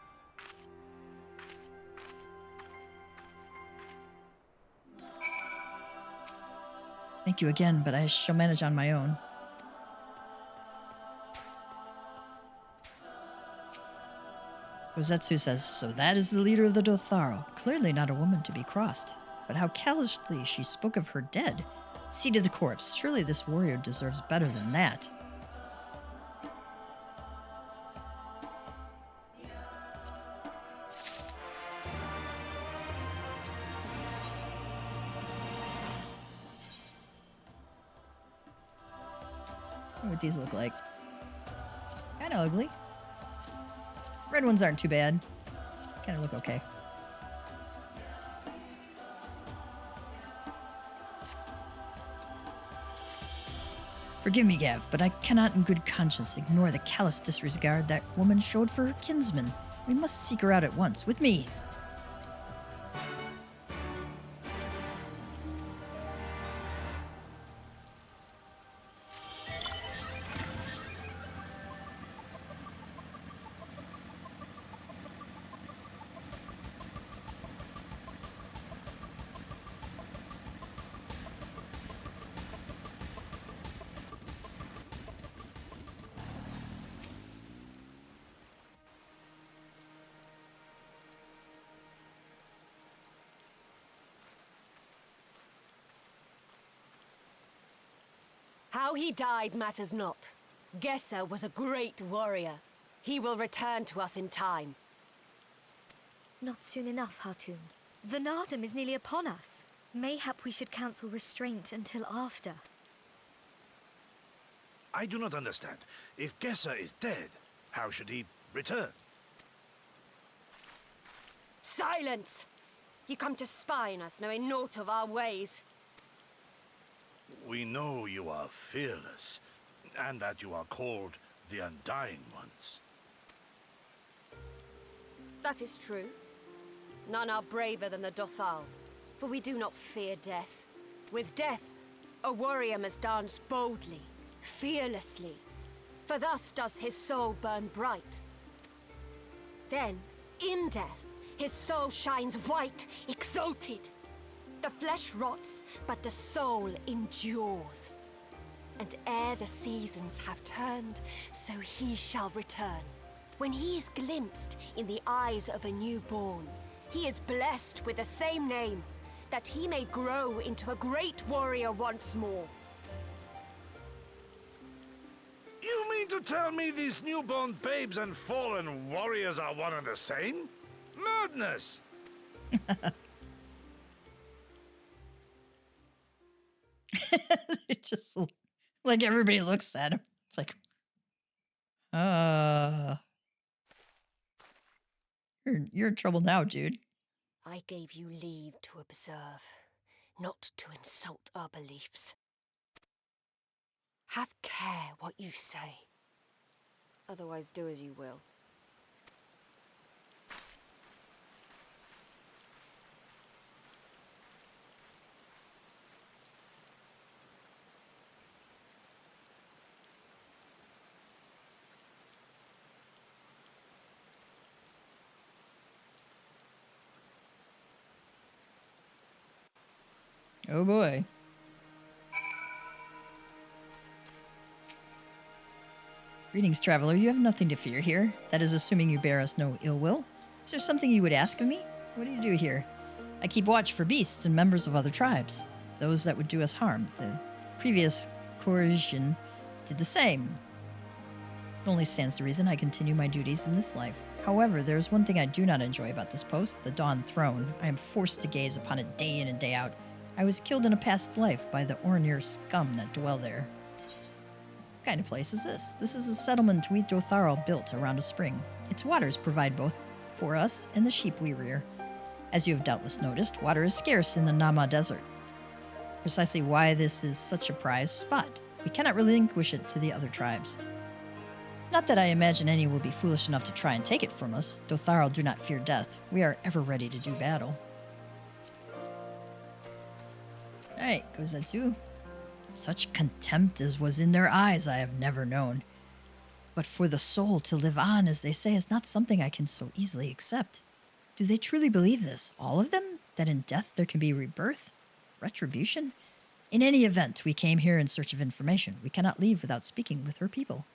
Thank you again, but I shall manage on my own. Rosetsu says, so that is the leader of the Dotharl. Clearly not a woman to be crossed. But how callously she spoke of her dead. Seated the corpse. Surely this warrior deserves better than that. What these look like? Kind of ugly. Red ones aren't too bad. Kind of look okay. Forgive me, Gav, but I cannot in good conscience ignore the callous disregard that woman showed for her kinsman. We must seek her out at once. With me. How he died matters not. Gesser was a great warrior. He will return to us in time. Not soon enough, Hatun. The Nadam is nearly upon us. Mayhap we should counsel restraint until after. I do not understand. If Gesser is dead, how should he return? Silence! You come to spy on us, knowing naught of our ways. We know you are fearless, and that you are called the Undying Ones. That is true. None are braver than the Dotharl, for we do not fear death. With death, a warrior must dance boldly, fearlessly, for thus does his soul burn bright. Then, in death, his soul shines white, exalted. The flesh rots, but the soul endures. And ere the seasons have turned, so he shall return. When he is glimpsed in the eyes of a newborn, he is blessed with the same name, that he may grow into a great warrior once more. You mean to tell me these newborn babes and fallen warriors are one and the same? Madness! It just like everybody looks at him. It's like, you're in trouble now, dude. I gave you leave to observe, not to insult our beliefs. Have care what you say. Otherwise, do as you will. Oh boy. Greetings, traveler. You have nothing to fear here. That is assuming you bear us no ill will. Is there something you would ask of me? What do you do here? I keep watch for beasts and members of other tribes, those that would do us harm. The previous coercion did the same. It only stands to reason I continue my duties in this life. However, there is one thing I do not enjoy about this post, the Dawn Throne. I am forced to gaze upon it day in and day out. I was killed in a past life by the Ornir scum that dwell there. What kind of place is this? This is a settlement we Dotharl built around a spring. Its waters provide both for us and the sheep we rear. As you have doubtless noticed, water is scarce in the Nama Desert. Precisely why this is such a prized spot. We cannot relinquish it to the other tribes. Not that I imagine any will be foolish enough to try and take it from us. Dotharl do not fear death. We are ever ready to do battle. Alright, Gozetsu. Such contempt as was in their eyes I have never known. But for the soul to live on, as they say, is not something I can so easily accept. Do they truly believe this, all of them? That in death there can be rebirth? Retribution? In any event, we came here in search of information. We cannot leave without speaking with her people.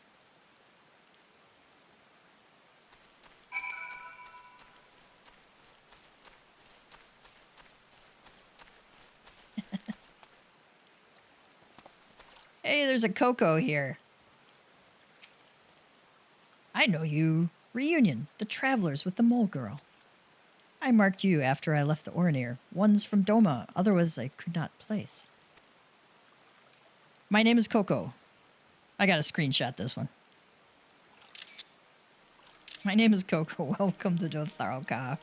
Hey, there's a Coco here. I know you. Reunion, the travelers with the mole girl. I marked you after I left the Ornir. One's from Doma, others I could not place. My name is Coco. I gotta screenshot this one. My name is Coco. Welcome to Dotharl.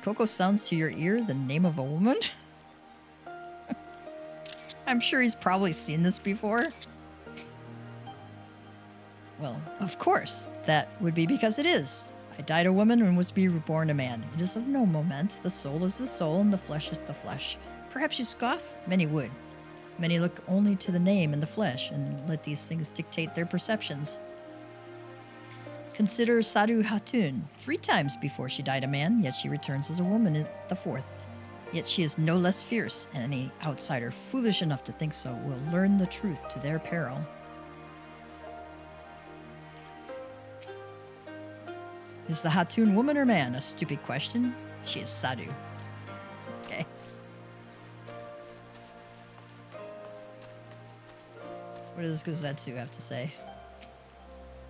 Coco sounds to your ear the name of a woman? I'm sure he's probably seen this before. Well, of course. That would be because it is. I died a woman and was to be reborn a man. It is of no moment. The soul is the soul and the flesh is the flesh. Perhaps you scoff? Many would. Many look only to the name and the flesh and let these things dictate their perceptions. Consider Sadhu Hatun. 3 times before she died a man, yet she returns as a woman at the 4th. Yet she is no less fierce, and any outsider foolish enough to think so will learn the truth to their peril. Is the Hatun woman or man? A stupid question. She is Sadhu. Okay. What does Gozetsu have to say?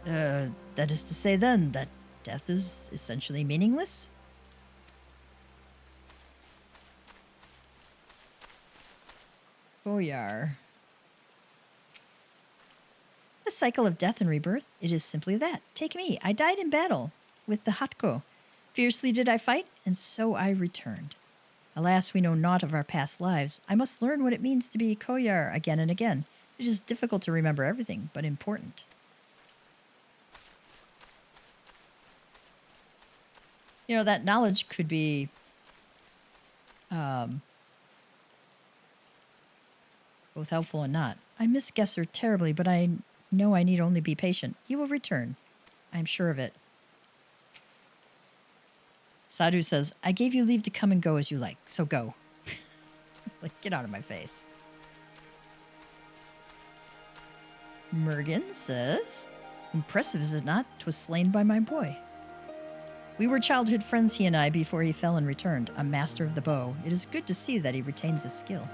That is to say then that death is essentially meaningless? Koyar. The cycle of death and rebirth, it is simply that. Take me. I died in battle with the Hatko. Fiercely did I fight, and so I returned. Alas, we know naught of our past lives. I must learn what it means to be Koyar again and again. It is difficult to remember everything, but important. You know, that knowledge could be both helpful and not. I miss Gesser terribly, but I know I need only be patient. He will return. I am sure of it. Sadhu says, I gave you leave to come and go as you like, so go. Like, get out of my face. Mergen says, impressive is it not? 'Twas slain by my boy. We were childhood friends, he and I, before he fell and returned, a master of the bow. It is good to see that he retains his skill.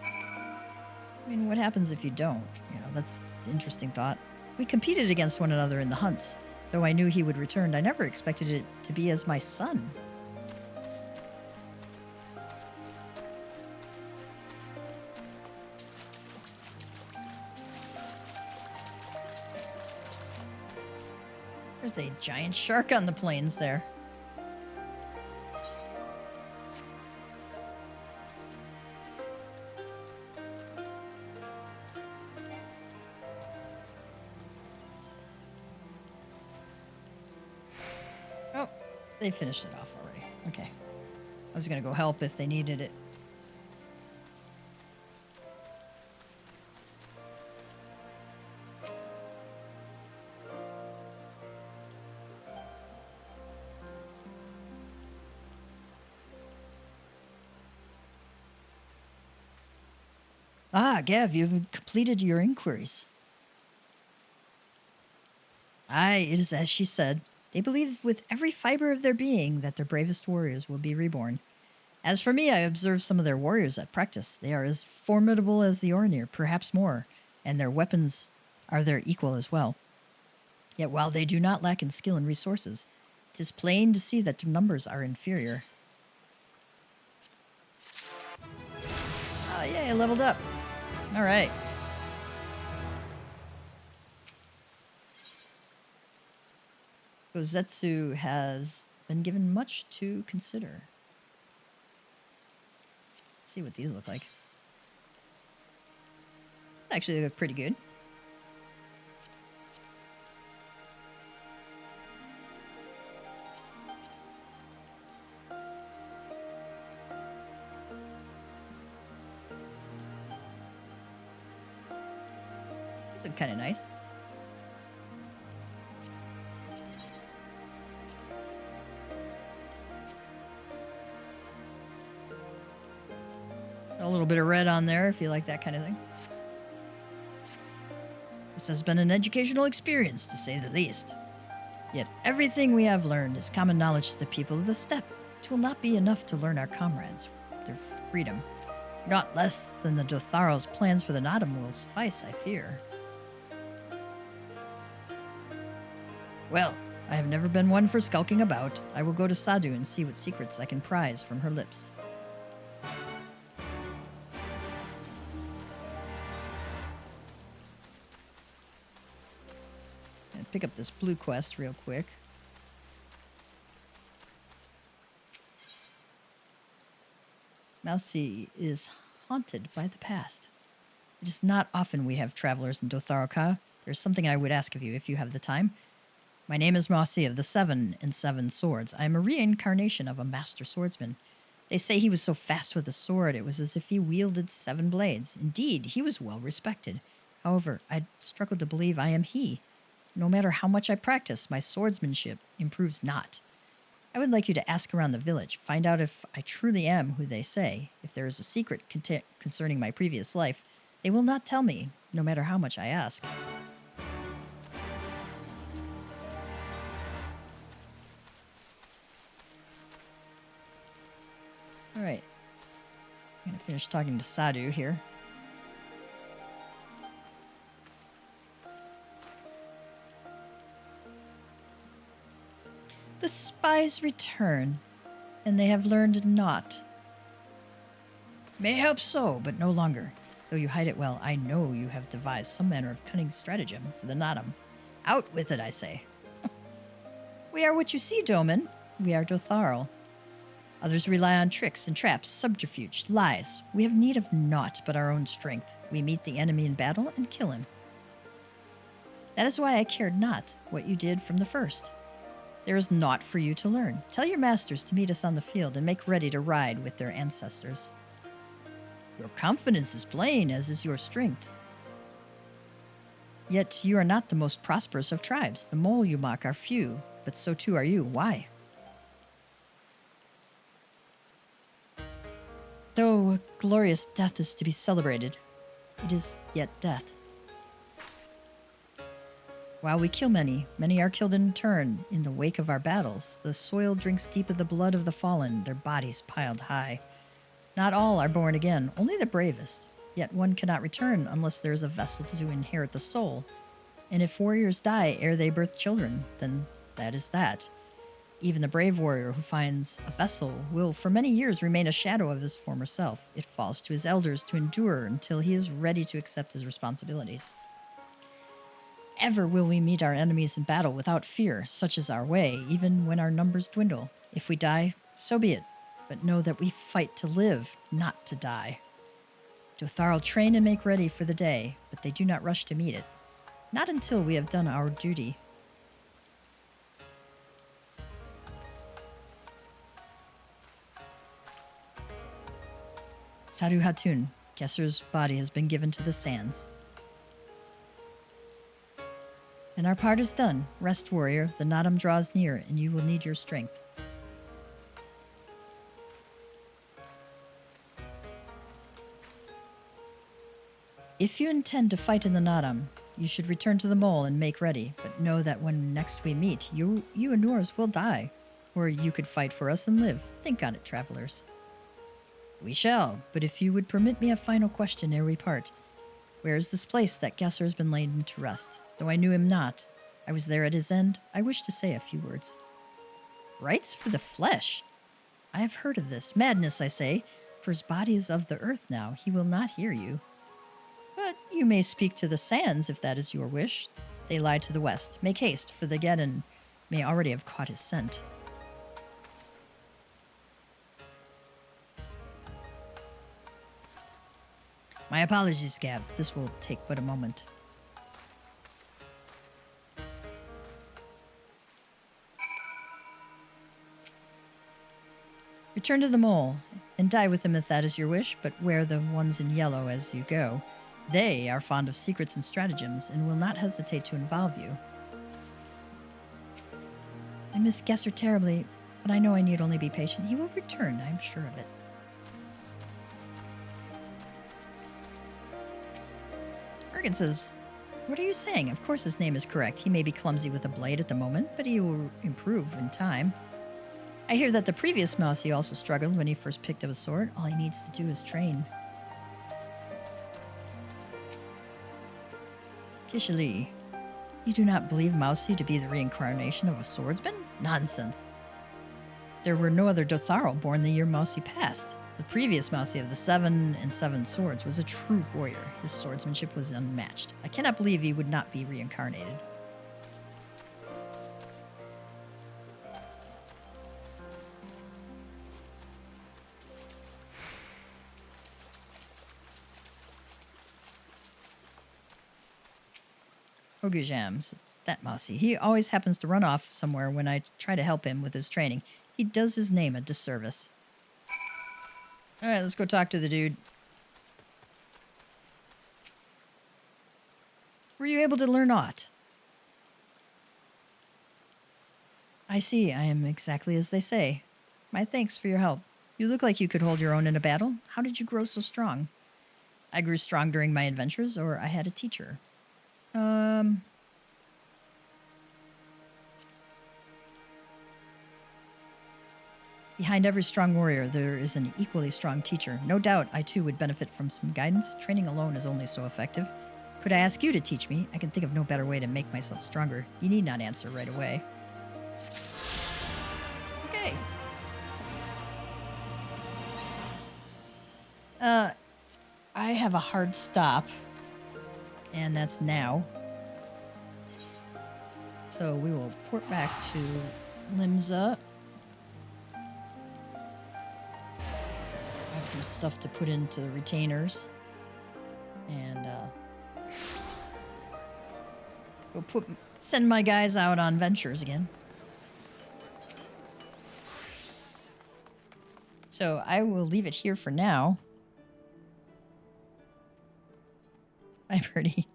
I mean, what happens if you don't? You know, that's the interesting thought. We competed against one another in the hunts. Though I knew he would return, I never expected it to be as my son. There's a giant shark on the plains there. Oh, they finished it off already. Okay. I was gonna go help if they needed it. Ah, Gav, you've completed your inquiries. Aye, it is as she said. They believe with every fiber of their being that their bravest warriors will be reborn. As for me, I observed some of their warriors at practice. They are as formidable as the Ornir, perhaps more, and their weapons are their equal as well. Yet while they do not lack in skill and resources, 'tis plain to see that their numbers are inferior. Oh, yay, I leveled up. All right. Gozetsu has been given much to consider. Let's see what these look like. Actually, they look pretty good. These look kind of nice. A little bit of red on there if you like that kind of thing. This has been an educational experience, to say the least. Yet everything we have learned is common knowledge to the people of the steppe. It will not be enough to learn our comrades their freedom. Not less than the Dotharal's plans for the Nodam will suffice, I fear. Well, I have never been one for skulking about. I will go to Sadu and see what secrets I can prize from her lips. And pick up this blue quest real quick. Mousy is haunted by the past. It is not often we have travelers in Dotharoka. There's something I would ask of you if you have the time. My name is Mousy of the 7 and 7 Swords. I am a reincarnation of a master swordsman. They say he was so fast with a sword, it was as if he wielded 7 blades. Indeed, he was well respected. However, I struggle to believe I am he. No matter how much I practice, my swordsmanship improves not. I would like you to ask around the village, find out if I truly am who they say. If there is a secret concerning my previous life, they will not tell me, no matter how much I ask. All right. I'm going to finish talking to Sadu here. The spies return, and they have learned naught. Mayhap so, but no longer. Though you hide it well, I know you have devised some manner of cunning stratagem for the Nodam. Out with it, I say. We are what you see, Doman. We are Dotharal. Others rely on tricks and traps, subterfuge, lies. We have need of naught but our own strength. We meet the enemy in battle and kill him. That is why I cared not what you did from the first. There is naught for you to learn. Tell your masters to meet us on the field and make ready to ride with their ancestors. Your confidence is plain, as is your strength. Yet you are not the most prosperous of tribes. The mole you mock are few, but so too are you. Why? Though a glorious death is to be celebrated, it is yet death. While we kill many, many are killed in turn in the wake of our battles. The soil drinks deep of the blood of the fallen, their bodies piled high. Not all are born again, only the bravest. Yet one cannot return unless there is a vessel to inherit the soul. And if warriors die ere they birth children, then that is that. Even the brave warrior who finds a vessel will for many years remain a shadow of his former self. It falls to his elders to endure until he is ready to accept his responsibilities. Never will we meet our enemies in battle without fear, such is our way, even when our numbers dwindle. If we die, so be it. But know that we fight to live, not to die. Dotharl train and make ready for the day, but they do not rush to meet it. Not until we have done our duty. Saru Hatun, Gesser's body has been given to the sands. And our part is done. Rest, warrior. The Nadam draws near, and you will need your strength. If you intend to fight in the Nadam, you should return to the mole and make ready, but know that when next we meet, you and yours will die. Or you could fight for us and live. Think on it, travelers. We shall, but if you would permit me a final question ere we part. Where is this place that Gesser has been laid to rest? Though I knew him not, I was there at his end. I wish to say a few words. Rites for the flesh? I have heard of this. Madness, I say, for his body is of the earth now. He will not hear you. But you may speak to the sands if that is your wish. They lie to the west. Make haste, for the Geddon may already have caught his scent. My apologies, Gav. This will take but a moment. Return to the mole, and die with him if that is your wish, but wear the ones in yellow as you go. They are fond of secrets and stratagems, and will not hesitate to involve you. I miss Gesser terribly, but I know I need only be patient. He will return, I am sure of it. Ergen says, what are you saying? Of course his name is correct. He may be clumsy with a blade at the moment, but he will improve in time. I hear that the previous Mousy also struggled when he first picked up a sword. All he needs to do is train. Kishali, you do not believe Mousy to be the reincarnation of a swordsman? Nonsense. There were no other Dotharl born the year Mousy passed. The previous Mousy of the 7 and 7 swords was a true warrior. His swordsmanship was unmatched. I cannot believe he would not be reincarnated. Ogujams, that Mousy. He always happens to run off somewhere when I try to help him with his training. He does his name a disservice. Alright, let's go talk to the dude. Were you able to learn aught? I see, I am exactly as they say. My thanks for your help. You look like you could hold your own in a battle. How did you grow so strong? I grew strong during my adventures, or I had a teacher. Behind every strong warrior, there is an equally strong teacher. No doubt, I too would benefit from some guidance. Training alone is only so effective. Could I ask you to teach me? I can think of no better way to make myself stronger. You need not answer right away. Okay. I have a hard stop. And that's now. So we will port back to Limsa. I have some stuff to put into the retainers. And we'll send my guys out on ventures again. So I will leave it here for now. Hi, Birdie.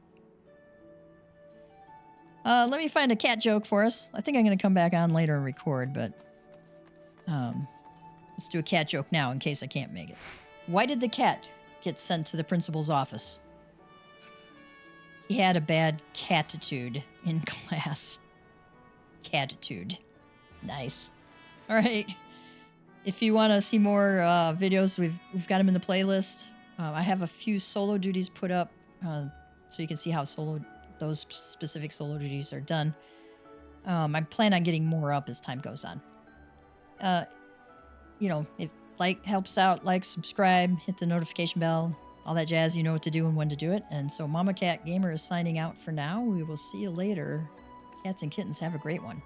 Let me find a cat joke for us. I think I'm going to come back on later and record, but let's do a cat joke now in case I can't make it. Why did the cat get sent to the principal's office? He had a bad catitude in class. Catitude. Nice. All right. If you want to see more videos, we've got them in the playlist. I have a few solo duties put up. So you can see how those specific solo duties are done. I plan on getting more up as time goes on. You know, if helps out, like, subscribe, hit the notification bell. all that jazz, you know what to do and when to do it. And so Mama Cat Gamer is signing out for now. We will see you later. Cats and kittens, have a great one.